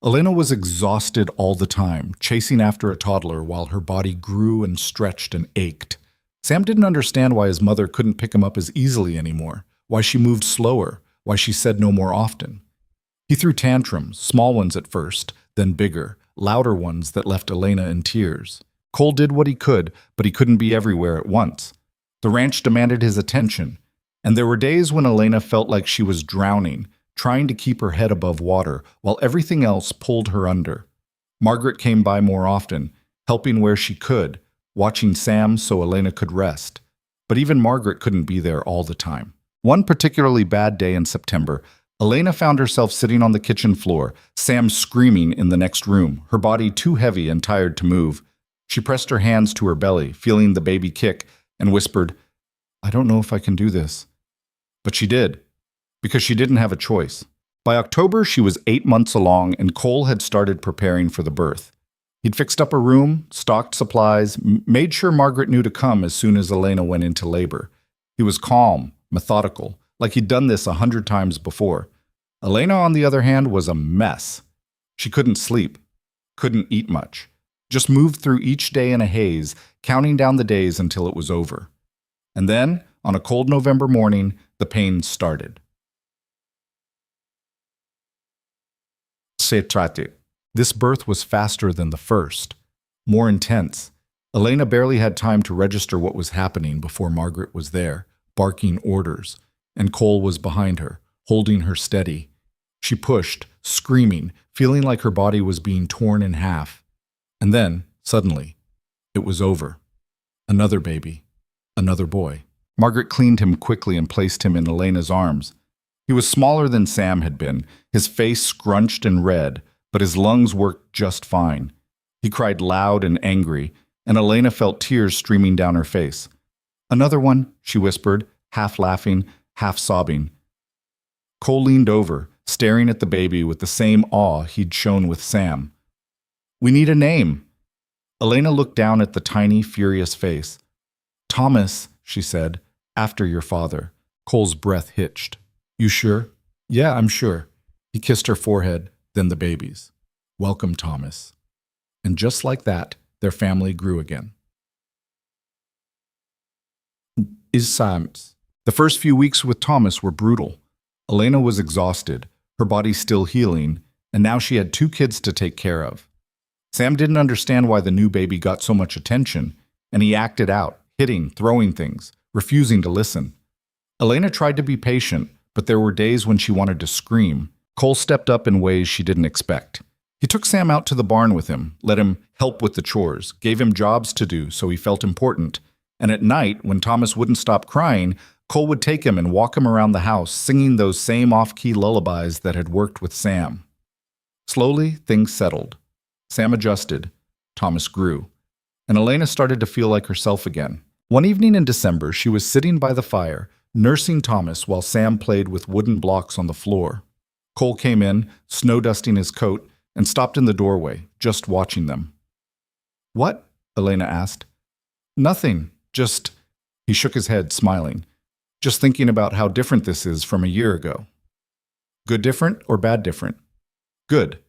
Elena was exhausted all the time, chasing after a toddler while her body grew and stretched and ached. Sam didn't understand why his mother couldn't pick him up as easily anymore, why she moved slower, why she said no more often. He threw tantrums, small ones at first, then bigger, louder ones that left Elena in tears. Cole did what he could, but he couldn't be everywhere at once. The ranch demanded his attention, and there were days when Elena felt like she was drowning, trying to keep her head above water, while everything else pulled her under. Margaret came by more often, helping where she could, watching Sam so Elena could rest. But even Margaret couldn't be there all the time. One particularly bad day in September, Elena found herself sitting on the kitchen floor, Sam screaming in the next room, her body too heavy and tired to move. She pressed her hands to her belly, feeling the baby kick, and whispered, "I don't know if I can do this." But she did, because she didn't have a choice. By October, she was 8 months along, and Cole had started preparing for the birth. He'd fixed up a room, stocked supplies, made sure Margaret knew to come as soon as Elena went into labor. He was calm, methodical, like he'd done this 100 times before. Elena, on the other hand, was a mess. She couldn't sleep, couldn't eat much, just moved through each day in a haze, counting down the days until it was over. And then, on a cold November morning, the pain started. Se trate. This birth was faster than the first, more intense. Elena barely had time to register what was happening before Margaret was there, barking orders, and Cole was behind her, holding her steady. She pushed, screaming, feeling like her body was being torn in half. And then, suddenly, it was over. Another baby. Another boy. Margaret cleaned him quickly and placed him in Elena's arms. He was smaller than Sam had been, his face scrunched and red, but his lungs worked just fine. He cried loud and angry, and Elena felt tears streaming down her face. "Another one," she whispered, half laughing, half sobbing. Cole leaned over, staring at the baby with the same awe he'd shown with Sam. "We need a name." Elena looked down at the tiny, furious face. "Thomas," she said, "after your father." Cole's breath hitched. "You sure?" "Yeah, I'm sure." He kissed her forehead, then the baby's. "Welcome, Thomas." And just like that, their family grew again. Sam's. The first few weeks with Thomas were brutal. Elena was exhausted, her body still healing, and now she had 2 kids to take care of. Sam didn't understand why the new baby got so much attention, and he acted out, hitting, throwing things, refusing to listen. Elena tried to be patient, but there were days when she wanted to scream. Cole stepped up in ways she didn't expect. He took Sam out to the barn with him, let him help with the chores, gave him jobs to do so he felt important. And at night, when Thomas wouldn't stop crying, Cole would take him and walk him around the house, singing those same off-key lullabies that had worked with Sam. Slowly, things settled. Sam adjusted. Thomas grew. And Elena started to feel like herself again. One evening in December, she was sitting by the fire, nursing Thomas while Sam played with wooden blocks on the floor. Cole came in, snow-dusting his coat, and stopped in the doorway, just watching them. "What?" Elena asked. "Nothing. Just—" He shook his head, smiling. "Just thinking about how different this is from a year ago." "Good different or bad different?" "Good."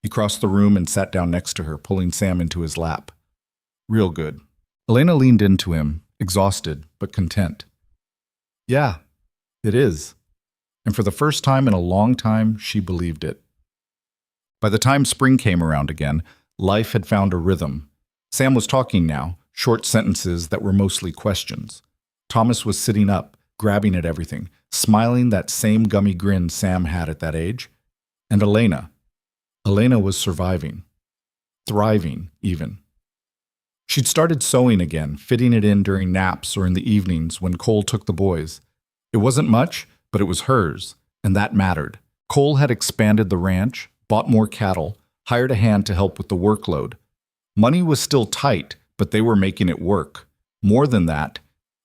He crossed the room and sat down next to her, pulling Sam into his lap. "Real good." Elena leaned into him, exhausted but content. "Yeah, it is." And for the first time in a long time, she believed it. By the time spring came around again, life had found a rhythm. Sam was talking now, short sentences that were mostly questions. Thomas was sitting up, grabbing at everything, smiling that same gummy grin Sam had at that age. And Elena was surviving. Thriving, even. She'd started sewing again, fitting it in during naps or in the evenings when Cole took the boys. It wasn't much, but it was hers, and that mattered. Cole had expanded the ranch, bought more cattle, hired a hand to help with the workload. Money was still tight, but they were making it work. More than that,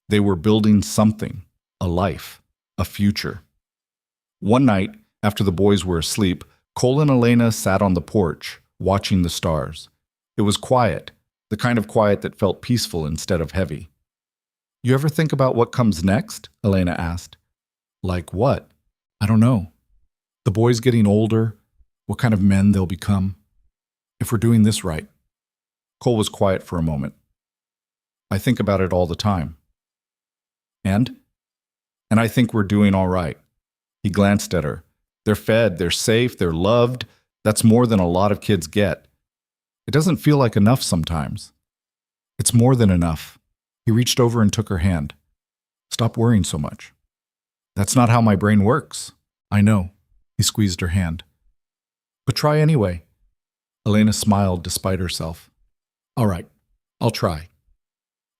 they were building something, a life, a future. One night, after the boys were asleep, Cole and Elena sat on the porch, watching the stars. It was quiet, the kind of quiet that felt peaceful instead of heavy. "You ever think about what comes next?" Elena asked. "Like what?" "I don't know. The boys getting older, what kind of men they'll become. If we're doing this right." Cole was quiet for a moment. "I think about it all the time." And I think we're doing all right." He glanced at her. "They're fed, they're safe, they're loved. That's more than a lot of kids get. It doesn't feel like enough sometimes." "It's more than enough." He reached over and took her hand. "Stop worrying so much." "That's not how my brain works." "I know." He squeezed her hand. "But try anyway." Elena smiled despite herself. "All right, I'll try."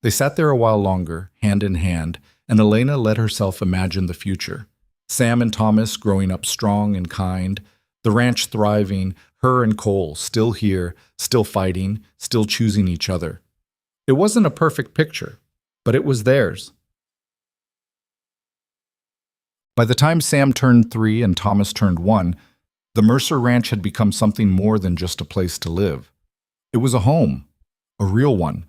They sat there a while longer, hand in hand, and Elena let herself imagine the future. Sam and Thomas growing up strong and kind, the ranch thriving, her and Cole still here, still fighting, still choosing each other. It wasn't a perfect picture, but it was theirs. By the time Sam turned 3 and Thomas turned 1, the Mercer Ranch had become something more than just a place to live. It was a home, a real one,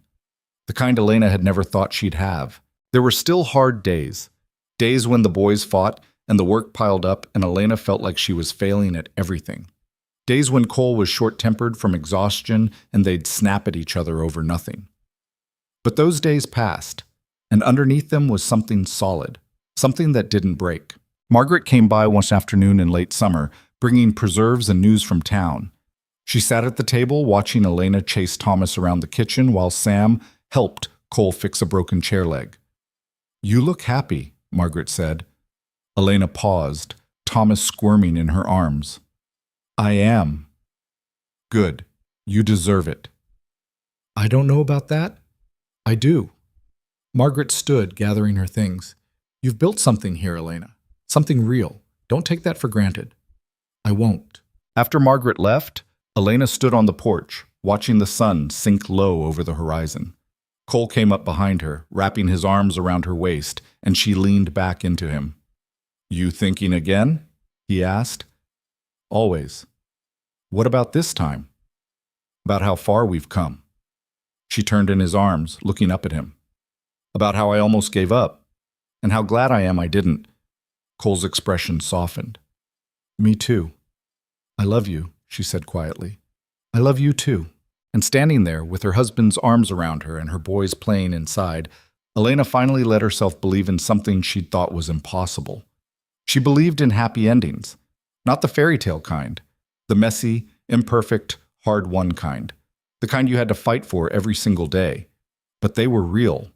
the kind Elena had never thought she'd have. There were still hard days, days when the boys fought and the work piled up and Elena felt like she was failing at everything. Days when Cole was short-tempered from exhaustion and they'd snap at each other over nothing. But those days passed, and underneath them was something solid, something that didn't break. Margaret came by one afternoon in late summer, bringing preserves and news from town. She sat at the table watching Elena chase Thomas around the kitchen while Sam helped Cole fix a broken chair leg. "You look happy," Margaret said. Elena paused, Thomas squirming in her arms. "I am." "Good. You deserve it." "I don't know about that." "I do." Margaret stood, gathering her things. "You've built something here, Elena. Something real. Don't take that for granted." "I won't." After Margaret left, Elena stood on the porch, watching the sun sink low over the horizon. Cole came up behind her, wrapping his arms around her waist, and she leaned back into him. "You thinking again?" he asked. "Always." "What about this time?" "About how far we've come." She turned in his arms, looking up at him. "About how I almost gave up, and how glad I am I didn't." Cole's expression softened. "Me too." "I love you," she said quietly. "I love you too." And standing there, with her husband's arms around her and her boys playing inside, Elena finally let herself believe in something she'd thought was impossible. She believed in happy endings, not the fairy tale kind, the messy, imperfect, hard-won kind, the kind you had to fight for every single day. But they were real,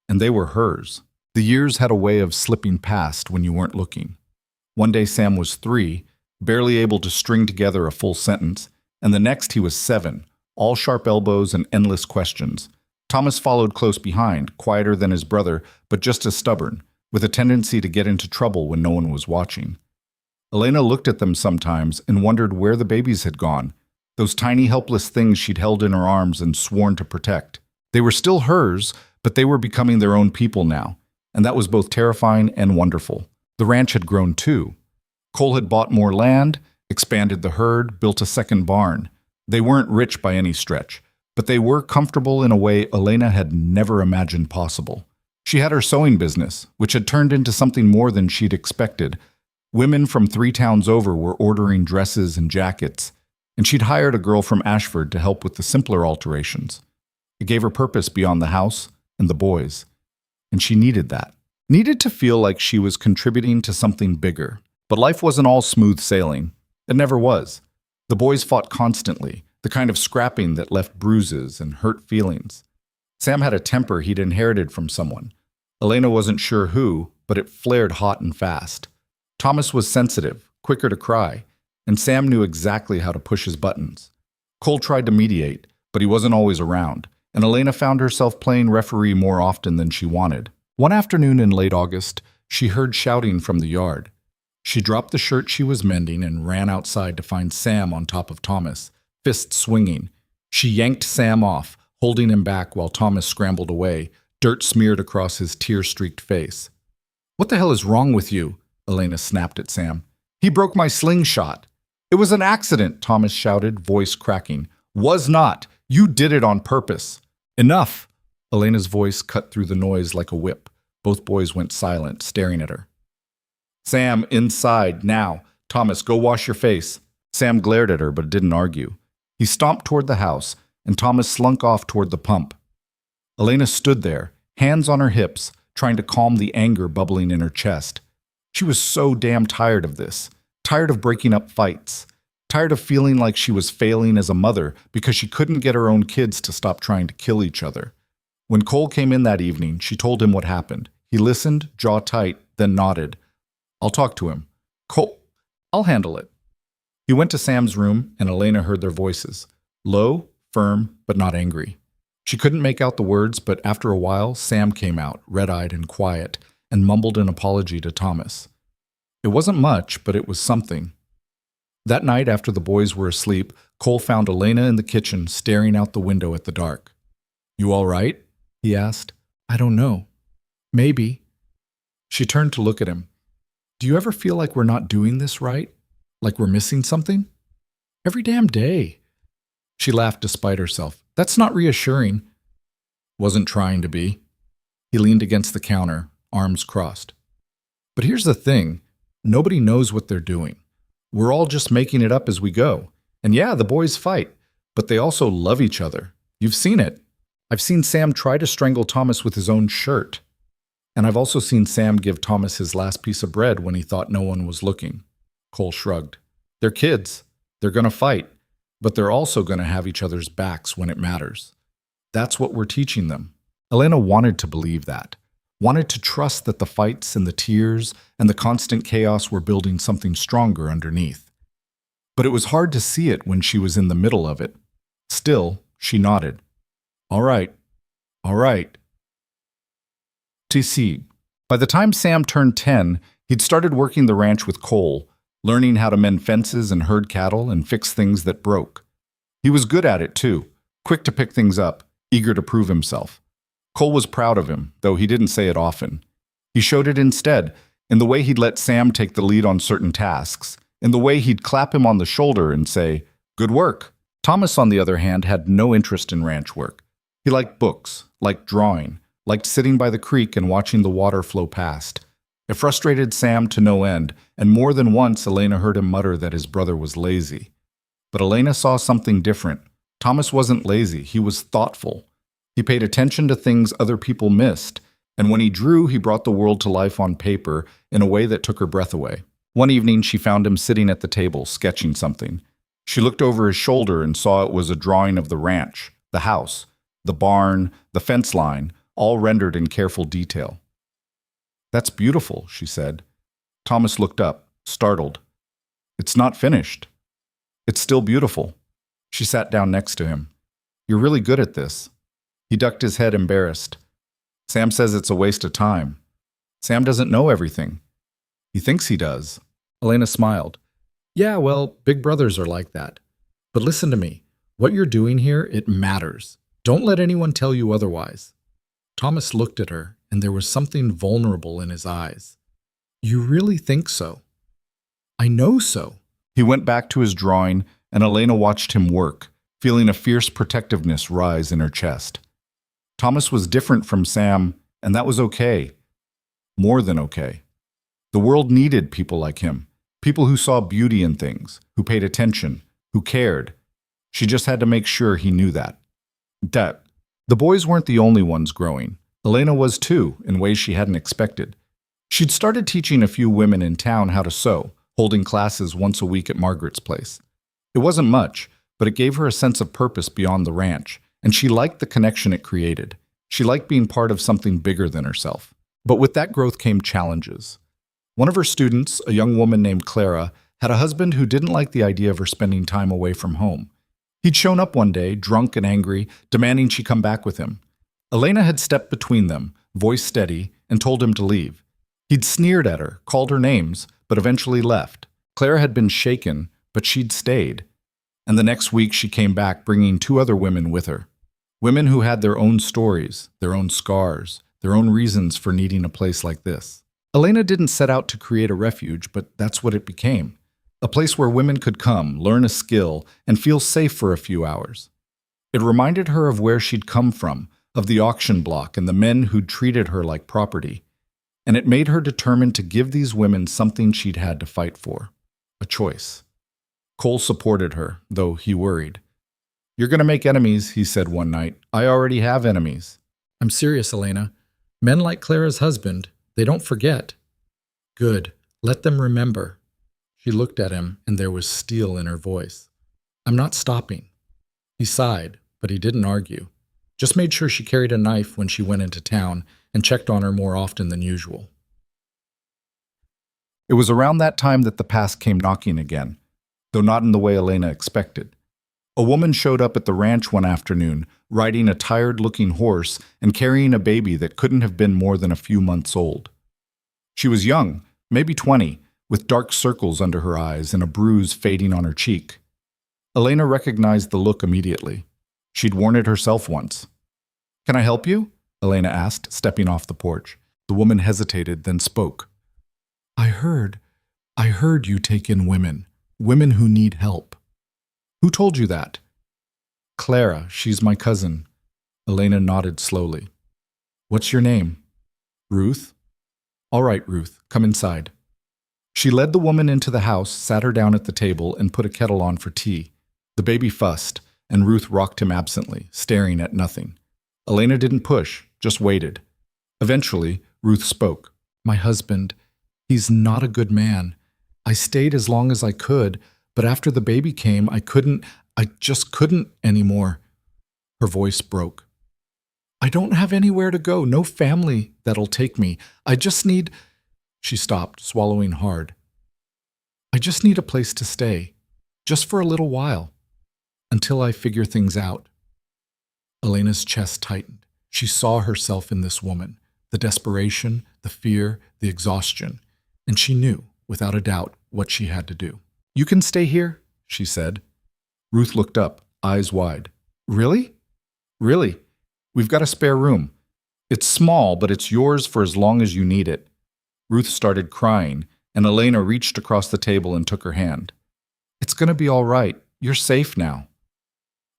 and they were hers. The years had a way of slipping past when you weren't looking. One day Sam was 3, barely able to string together a full sentence, and the next he was 7, all sharp elbows and endless questions. Thomas followed close behind, quieter than his brother, but just as stubborn, with a tendency to get into trouble when no one was watching. Elena looked at them sometimes and wondered where the babies had gone, those tiny helpless things she'd held in her arms and sworn to protect. They were still hers, but they were becoming their own people now, and that was both terrifying and wonderful. The ranch had grown too. Cole had bought more land, expanded the herd, built a second barn. They weren't rich by any stretch, but they were comfortable in a way Elena had never imagined possible. She had her sewing business, which had turned into something more than she'd expected. Women from 3 towns over were ordering dresses and jackets, and she'd hired a girl from Ashford to help with the simpler alterations. It gave her purpose beyond the house and the boys, and she needed that. Needed to feel like she was contributing to something bigger. But life wasn't all smooth sailing. It never was. The boys fought constantly, the kind of scrapping that left bruises and hurt feelings. Sam had a temper he'd inherited from someone. Elena wasn't sure who, but it flared hot and fast. Thomas was sensitive, quicker to cry, and Sam knew exactly how to push his buttons. Cole tried to mediate, but he wasn't always around, and Elena found herself playing referee more often than she wanted. One afternoon in late August, she heard shouting from the yard. She dropped the shirt she was mending and ran outside to find Sam on top of Thomas, fists swinging. She yanked Sam off, holding him back while Thomas scrambled away, dirt smeared across his tear-streaked face. "What the hell is wrong with you?" Elena snapped at Sam. "He broke my slingshot." "It was an accident," Thomas shouted, voice cracking. "Was not. You did it on purpose." "Enough!" Elena's voice cut through the noise like a whip. Both boys went silent, staring at her. "Sam, inside, now. Thomas, go wash your face." Sam glared at her but didn't argue. He stomped toward the house, and Thomas slunk off toward the pump. Elena stood there, hands on her hips, trying to calm the anger bubbling in her chest. She was so damn tired of this, tired of breaking up fights, tired of feeling like she was failing as a mother because she couldn't get her own kids to stop trying to kill each other. When Cole came in that evening, she told him what happened. He listened, jaw tight, then nodded. "I'll talk to him." "Cole, I'll handle it." He went to Sam's room, and Elena heard their voices. Low, firm, but not angry. She couldn't make out the words, but after a while, Sam came out, red-eyed and quiet, and mumbled an apology to Thomas. It wasn't much, but it was something. That night, after the boys were asleep, Cole found Elena in the kitchen, staring out the window at the dark. "You all right?" he asked. "I don't know. Maybe." She turned to look at him. "Do you ever feel like we're not doing this right? Like we're missing something?" "Every damn day." She laughed despite herself. "That's not reassuring." "Wasn't trying to be." He leaned against the counter, arms crossed. "But here's the thing. Nobody knows what they're doing. We're all just making it up as we go. And yeah, the boys fight, but they also love each other. You've seen it. I've seen Sam try to strangle Thomas with his own shirt. And I've also seen Sam give Thomas his last piece of bread when he thought no one was looking." Cole shrugged. "They're kids. They're gonna fight. but they're also going to have each other's backs when it matters. That's what we're teaching them. Elena wanted to believe that, wanted to trust that the fights and the tears and the constant chaos were building something stronger underneath. But it was hard to see it when she was in the middle of it. Still, she nodded. All right. TC. By the time Sam turned 10, he'd started working the ranch with Cole, learning how to mend fences and herd cattle and fix things that broke. He was good at it, too, quick to pick things up, eager to prove himself. Cole was proud of him, though he didn't say it often. He showed it instead, in the way he'd let Sam take the lead on certain tasks, in the way he'd clap him on the shoulder and say, "Good work." Thomas, on the other hand, had no interest in ranch work. He liked books, liked drawing, liked sitting by the creek and watching the water flow past. It frustrated Sam to no end, and more than once Elena heard him mutter that his brother was lazy. But Elena saw something different. Thomas wasn't lazy, he was thoughtful. He paid attention to things other people missed, and when he drew, he brought the world to life on paper in a way that took her breath away. One evening, she found him sitting at the table, sketching something. She looked over his shoulder and saw it was a drawing of the ranch, the house, the barn, the fence line, all rendered in careful detail. "That's beautiful," she said. Thomas looked up, startled. "It's not finished." "It's still beautiful." She sat down next to him. "You're really good at this." He ducked his head, embarrassed. "Sam says it's a waste of time. Sam doesn't know everything." "He thinks he does." Elena smiled. "Yeah, well, big brothers are like that. But listen to me. What you're doing here, it matters. Don't let anyone tell you otherwise." Thomas looked at her, and there was something vulnerable in his eyes. "You really think so?" "I know so." He went back to his drawing, and Elena watched him work, feeling a fierce protectiveness rise in her chest. Thomas was different from Sam, and that was okay. More than okay. The world needed people like him, people who saw beauty in things, who paid attention, who cared. She just had to make sure he knew that. The boys weren't the only ones growing. Elena was too, in ways she hadn't expected. She'd started teaching a few women in town how to sew, holding classes once a week at Margaret's place. It wasn't much, but it gave her a sense of purpose beyond the ranch, and she liked the connection it created. She liked being part of something bigger than herself. But with that growth came challenges. One of her students, a young woman named Clara, had a husband who didn't like the idea of her spending time away from home. He'd shown up one day, drunk and angry, demanding she come back with him. Elena had stepped between them, voice steady, and told him to leave. He'd sneered at her, called her names, but eventually left. Clara had been shaken, but she'd stayed. And the next week she came back bringing 2 other women with her. Women who had their own stories, their own scars, their own reasons for needing a place like this. Elena didn't set out to create a refuge, but that's what it became. A place where women could come, learn a skill, and feel safe for a few hours. It reminded her of where she'd come from, of the auction block and the men who'd treated her like property. And it made her determined to give these women something she'd had to fight for. A choice. Cole supported her, though he worried. "You're going to make enemies," he said one night. "I already have enemies." "I'm serious, Elena. Men like Clara's husband, they don't forget." "Good. Let them remember." She looked at him, and there was steel in her voice. "I'm not stopping." He sighed, but he didn't argue. Just made sure she carried a knife when she went into town and checked on her more often than usual. It was around that time that the past came knocking again, though not in the way Elena expected. A woman showed up at the ranch one afternoon, riding a tired-looking horse and carrying a baby that couldn't have been more than a few months old. She was young, maybe 20, with dark circles under her eyes and a bruise fading on her cheek. Elena recognized the look immediately. She'd worn it herself once. "Can I help you?" Elena asked, stepping off the porch. The woman hesitated, then spoke. I heard you take in women who need help." "Who told you that?" "Clara, she's my cousin." Elena nodded slowly. "What's your name?" "Ruth." "All right, Ruth, come inside." She led the woman into the house, sat her down at the table, and put a kettle on for tea. The baby fussed, and Ruth rocked him absently, staring at nothing. Elena didn't push, just waited. Eventually, Ruth spoke. "My husband, he's not a good man. I stayed as long as I could, but after the baby came, I couldn't. I just couldn't anymore. Her voice broke. I don't have anywhere to go, no family that'll take me. I just need... She stopped, swallowing hard. I just need a place to stay, just for a little while, until I figure things out. Elena's chest tightened. She saw herself in this woman, the desperation, the fear, the exhaustion, and she knew, without a doubt, what she had to do. You can stay here, she said. Ruth looked up, eyes wide. Really? Really? We've got a spare room. It's small, but it's yours for as long as you need it. Ruth started crying, and Elena reached across the table and took her hand. It's going to be all right. You're safe now.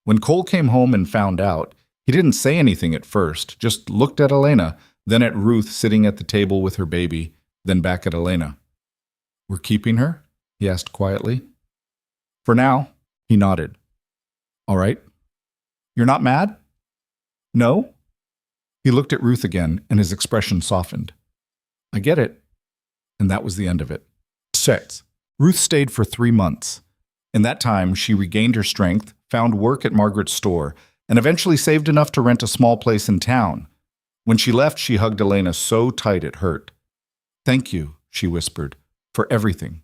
When Cole came home and found out, he didn't say anything at first, just looked at Elena, then at Ruth sitting at the table with her baby, then back at Elena. We're keeping her? He asked quietly. For now, he nodded. All right. You're not mad? No? He looked at Ruth again, and his expression softened. I get it. And that was the end of it. 6. Ruth stayed for 3 months. In that time, she regained her strength, found work at Margaret's store, and eventually saved enough to rent a small place in town. When she left, she hugged Elena so tight it hurt. Thank you, she whispered, for everything.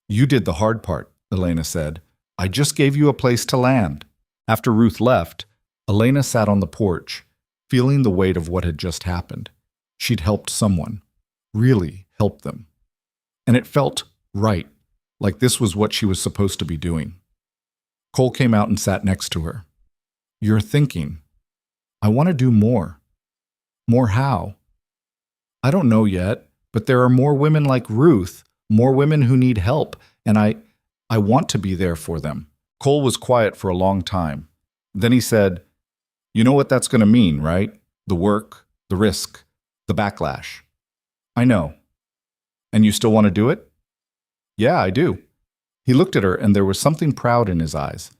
You did the hard part, Elena said. I just gave you a place to land. After Ruth left, Elena sat on the porch, feeling the weight of what had just happened. She'd helped someone, really helped them. And it felt right, like this was what she was supposed to be doing. Cole came out and sat next to her. You're thinking, I want to do more. More how? I don't know yet, but there are more women like Ruth, more women who need help, and I want to be there for them. Cole was quiet for a long time. Then he said, You know what that's going to mean, right? The work, the risk, the backlash. I know. And you still want to do it? Yeah, I do. He looked at her and there was something proud in his eyes.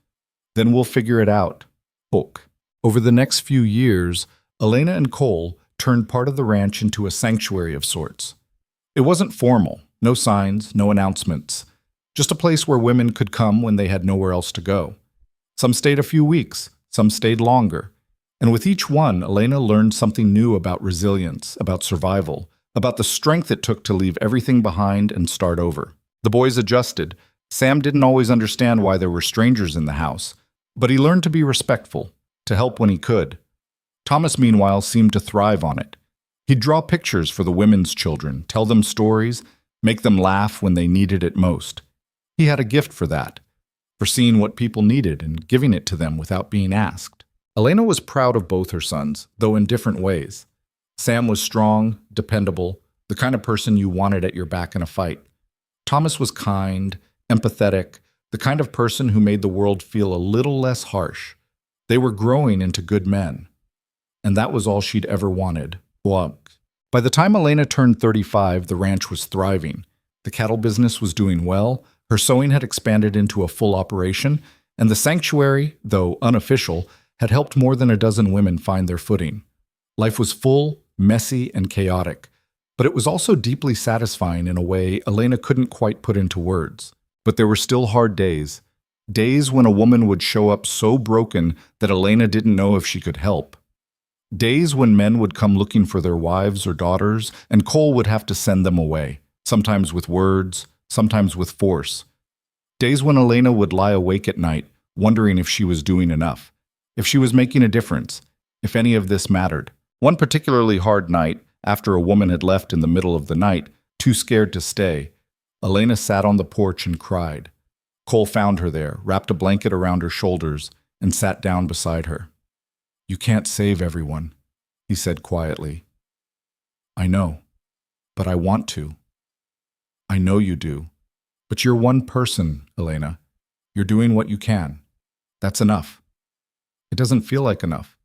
Then we'll figure it out. Book. Over the next few years, Elena and Cole turned part of the ranch into a sanctuary of sorts. It wasn't formal, no signs, no announcements, just a place where women could come when they had nowhere else to go. Some stayed a few weeks, some stayed longer. And with each one, Elena learned something new about resilience, about survival, about the strength it took to leave everything behind and start over. The boys adjusted. Sam didn't always understand why there were strangers in the house, but he learned to be respectful, to help when he could. Thomas, meanwhile, seemed to thrive on it. He'd draw pictures for the women's children, tell them stories, make them laugh when they needed it most. He had a gift for that, for seeing what people needed and giving it to them without being asked. Elena was proud of both her sons, though in different ways. Sam was strong, dependable, the kind of person you wanted at your back in a fight. Thomas was kind, empathetic, the kind of person who made the world feel a little less harsh. They were growing into good men. And that was all she'd ever wanted. By the time Elena turned 35, the ranch was thriving. The cattle business was doing well, her sewing had expanded into a full operation, and the sanctuary, though unofficial, had helped more than a dozen women find their footing. Life was full, messy, and chaotic, but it was also deeply satisfying in a way Elena couldn't quite put into words. But there were still hard days, days when a woman would show up so broken that Elena didn't know if she could help. Days when men would come looking for their wives or daughters, and Cole would have to send them away, sometimes with words, sometimes with force. Days when Elena would lie awake at night, wondering if she was doing enough, if she was making a difference, if any of this mattered. One particularly hard night, after a woman had left in the middle of the night, too scared to stay, Elena sat on the porch and cried. Cole found her there, wrapped a blanket around her shoulders, and sat down beside her. You can't save everyone, he said quietly. I know, but I want to. I know you do. But you're one person, Elena. You're doing what you can. That's enough. It doesn't feel like enough.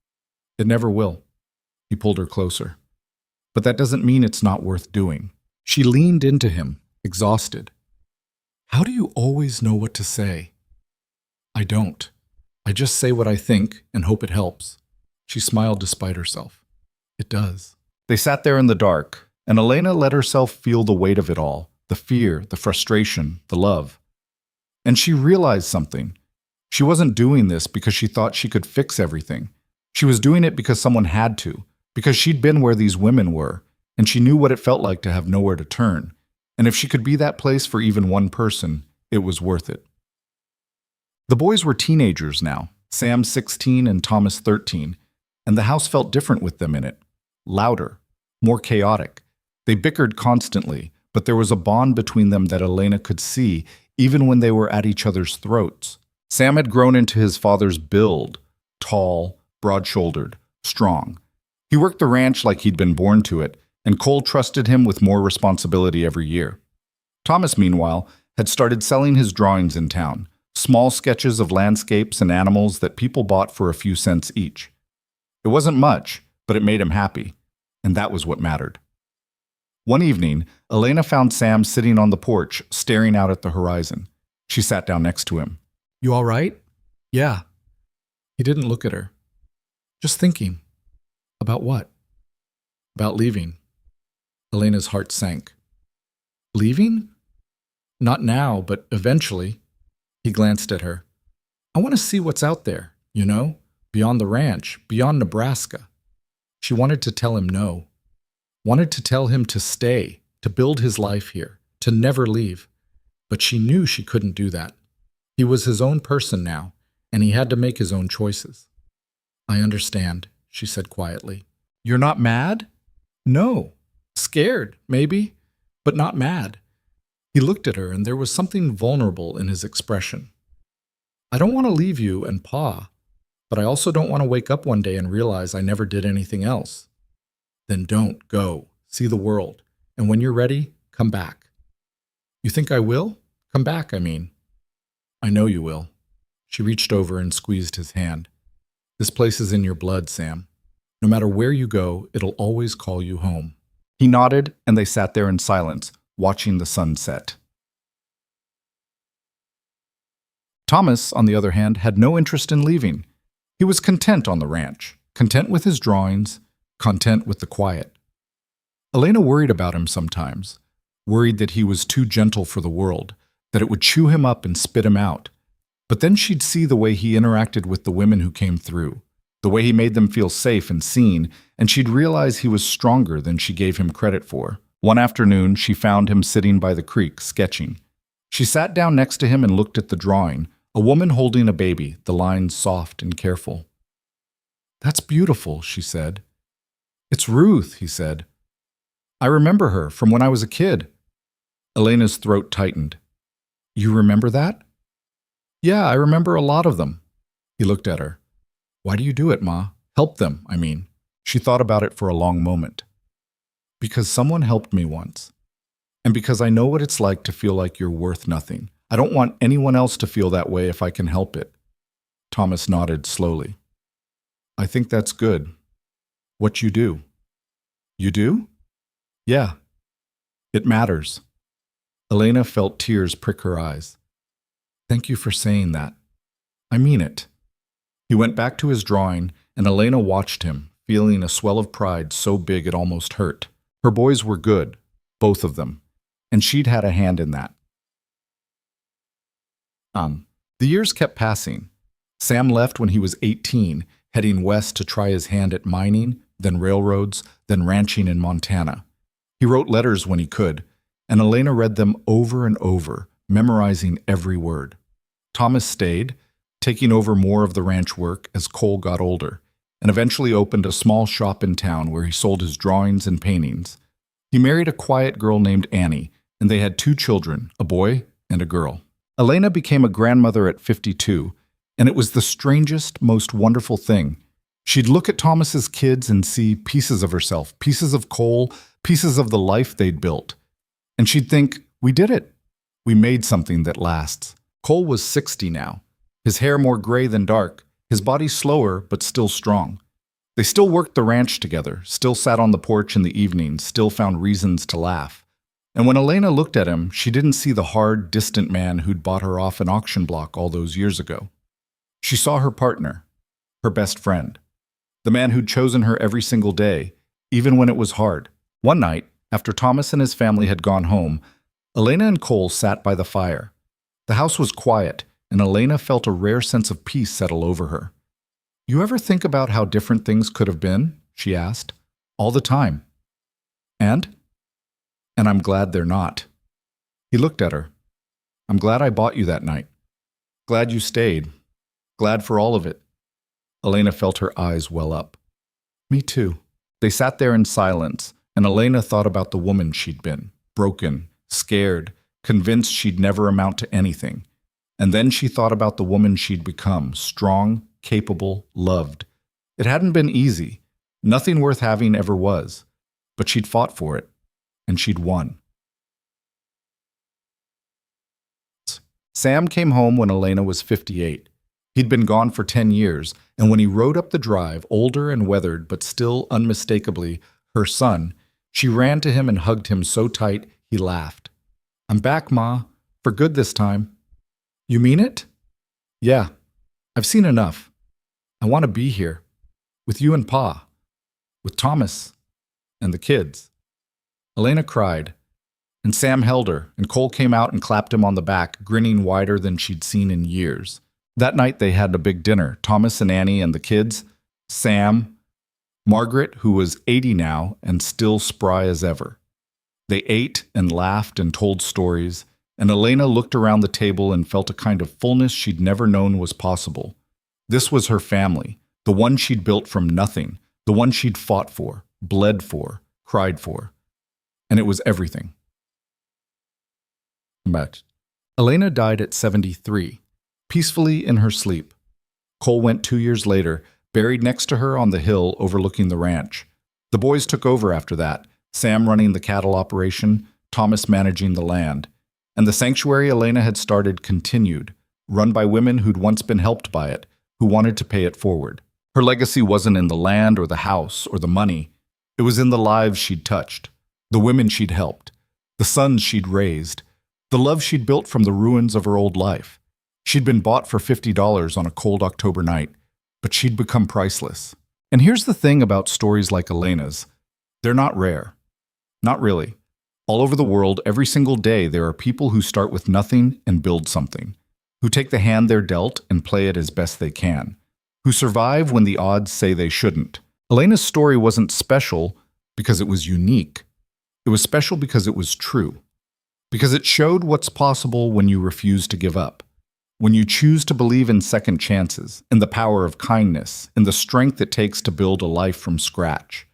It never will. He pulled her closer. But that doesn't mean it's not worth doing. She leaned into him, exhausted. How do you always know what to say? I don't. I just say what I think and hope it helps. She smiled despite herself. It does. They sat there in the dark, and Elena let herself feel the weight of it all, the fear, the frustration, the love. And she realized something. She wasn't doing this because she thought she could fix everything. She was doing it because someone had to, because she'd been where these women were, and she knew what it felt like to have nowhere to turn. And if she could be that place for even one person, it was worth it. The boys were teenagers now, Sam 16 and Thomas 13, and the house felt different with them in it. Louder, more chaotic. They bickered constantly, but there was a bond between them that Elena could see even when they were at each other's throats. Sam had grown into his father's build, tall, broad-shouldered, strong. He worked the ranch like he'd been born to it, and Cole trusted him with more responsibility every year. Thomas, meanwhile, had started selling his drawings in town, small sketches of landscapes and animals that people bought for a few cents each. It wasn't much, but it made him happy, and that was what mattered. One evening, Elena found Sam sitting on the porch, staring out at the horizon. She sat down next to him. "You all right?" "Yeah." He didn't look at her. "Just thinking." "About what?" "About leaving." Elena's heart sank. "Leaving?" "Not now, but eventually." He glanced at her. "I want to see what's out there, beyond the ranch, beyond Nebraska." She wanted to tell him no. Wanted to tell him to stay, to build his life here, to never leave. But she knew she couldn't do that. He was his own person now, and he had to make his own choices. "I understand," she said quietly. "You're not mad?" "No. Scared, maybe, but not mad." He looked at her, and there was something vulnerable in his expression. "I don't want to leave you and Pa, but I also don't want to wake up one day and realize I never did anything else." "Then don't go. See the world. And when you're ready, come back." "You think I will? Come back, I mean." "I know you will." She reached over and squeezed his hand. "This place is in your blood, Sam. No matter where you go, it'll always call you home." He nodded, and they sat there in silence, watching the sun set. Thomas, on the other hand, had no interest in leaving. He was content on the ranch, content with his drawings, content with the quiet. Elena worried about him sometimes, worried that he was too gentle for the world, that it would chew him up and spit him out. But then she'd see the way he interacted with the women who came through, the way he made them feel safe and seen, and she'd realize he was stronger than she gave him credit for. One afternoon, she found him sitting by the creek, sketching. She sat down next to him and looked at the drawing, a woman holding a baby, the lines soft and careful. "That's beautiful," she said. "It's Ruth," he said. "I remember her from when I was a kid." Elena's throat tightened. "You remember that?" "Yeah, I remember a lot of them." He looked at her. "Why do you do it, Ma? Help them, I mean." She thought about it for a long moment. "Because someone helped me once. And because I know what it's like to feel like you're worth nothing. I don't want anyone else to feel that way if I can help it." Thomas nodded slowly. "I think that's good. What you do." "You do?" "Yeah. It matters." Elena felt tears prick her eyes. "Thank you for saying that. I mean it." He went back to his drawing, and Elena watched him, feeling a swell of pride so big it almost hurt. Her boys were good, both of them, and she'd had a hand in that. The years kept passing. Sam left when he was 18, heading west to try his hand at mining, then railroads, then ranching in Montana. He wrote letters when he could, and Elena read them over and over, memorizing every word. Thomas stayed, taking over more of the ranch work as Cole got older, and eventually opened a small shop in town where he sold his drawings and paintings. He married a quiet girl named Annie, and they had 2 children, a boy and a girl. Elena became a grandmother at 52, and it was the strangest, most wonderful thing. She'd look at Thomas's kids and see pieces of herself, pieces of Cole, pieces of the life they'd built. And she'd think, we did it. We made something that lasts. Cole was 60 now, his hair more gray than dark, his body slower but still strong. They still worked the ranch together, still sat on the porch in the evenings, still found reasons to laugh. And when Elena looked at him, she didn't see the hard, distant man who'd bought her off an auction block all those years ago. She saw her partner, her best friend, the man who'd chosen her every single day, even when it was hard. One night, after Thomas and his family had gone home, Elena and Cole sat by the fire. The house was quiet, and Elena felt a rare sense of peace settle over her. "You ever think about how different things could have been?" she asked. "All the time." And? "And I'm glad they're not." He looked at her. "I'm glad I bought you that night. Glad you stayed. Glad for all of it." Elena felt her eyes well up. "Me too." They sat there in silence, and Elena thought about the woman she'd been, broken, scared, convinced she'd never amount to anything. And then she thought about the woman she'd become, strong, capable, loved. It hadn't been easy. Nothing worth having ever was. But she'd fought for it, and she'd won. Sam came home when Elena was 58. He'd been gone for 10 years, and when he rode up the drive, older and weathered but still unmistakably her son, she ran to him and hugged him so tight he laughed. "I'm back, Ma. For good this time." "You mean it?" "Yeah. I've seen enough. I want to be here. With you and Pa. With Thomas. And the kids." Elena cried, and Sam held her, and Cole came out and clapped him on the back, grinning wider than she'd seen in years. That night they had a big dinner, Thomas and Annie and the kids, Sam, Margaret, who was 80 now and still spry as ever. They ate and laughed and told stories, and Elena looked around the table and felt a kind of fullness she'd never known was possible. This was her family, the one she'd built from nothing, the one she'd fought for, bled for, cried for. And it was everything. But Elena died at 73, peacefully in her sleep. Cole went 2 years later, buried next to her on the hill overlooking the ranch. The boys took over after that, Sam running the cattle operation, Thomas managing the land. And the sanctuary Elena had started continued, run by women who'd once been helped by it, who wanted to pay it forward. Her legacy wasn't in the land or the house or the money. It was in the lives she'd touched, the women she'd helped, the sons she'd raised, the love she'd built from the ruins of her old life. She'd been bought for $50 on a cold October night, but she'd become priceless. And here's the thing about stories like Elena's. They're not rare. Not really. All over the world, every single day, there are people who start with nothing and build something, who take the hand they're dealt and play it as best they can, who survive when the odds say they shouldn't. Elena's story wasn't special because it was unique. It was special because it was true. Because it showed what's possible when you refuse to give up, when you choose to believe in second chances, in the power of kindness, in the strength it takes to build a life from scratch.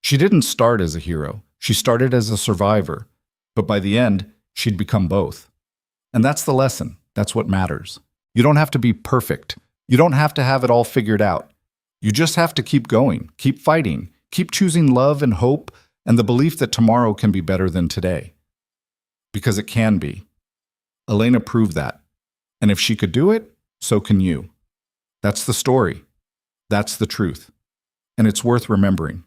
She didn't start as a hero. She started as a survivor. But by the end, she'd become both. And that's the lesson. That's what matters. You don't have to be perfect. You don't have to have it all figured out. You just have to keep going, keep fighting, keep choosing love and hope and the belief that tomorrow can be better than today. Because it can be. Elena proved that. And if she could do it, so can you. That's the story. That's the truth. And it's worth remembering.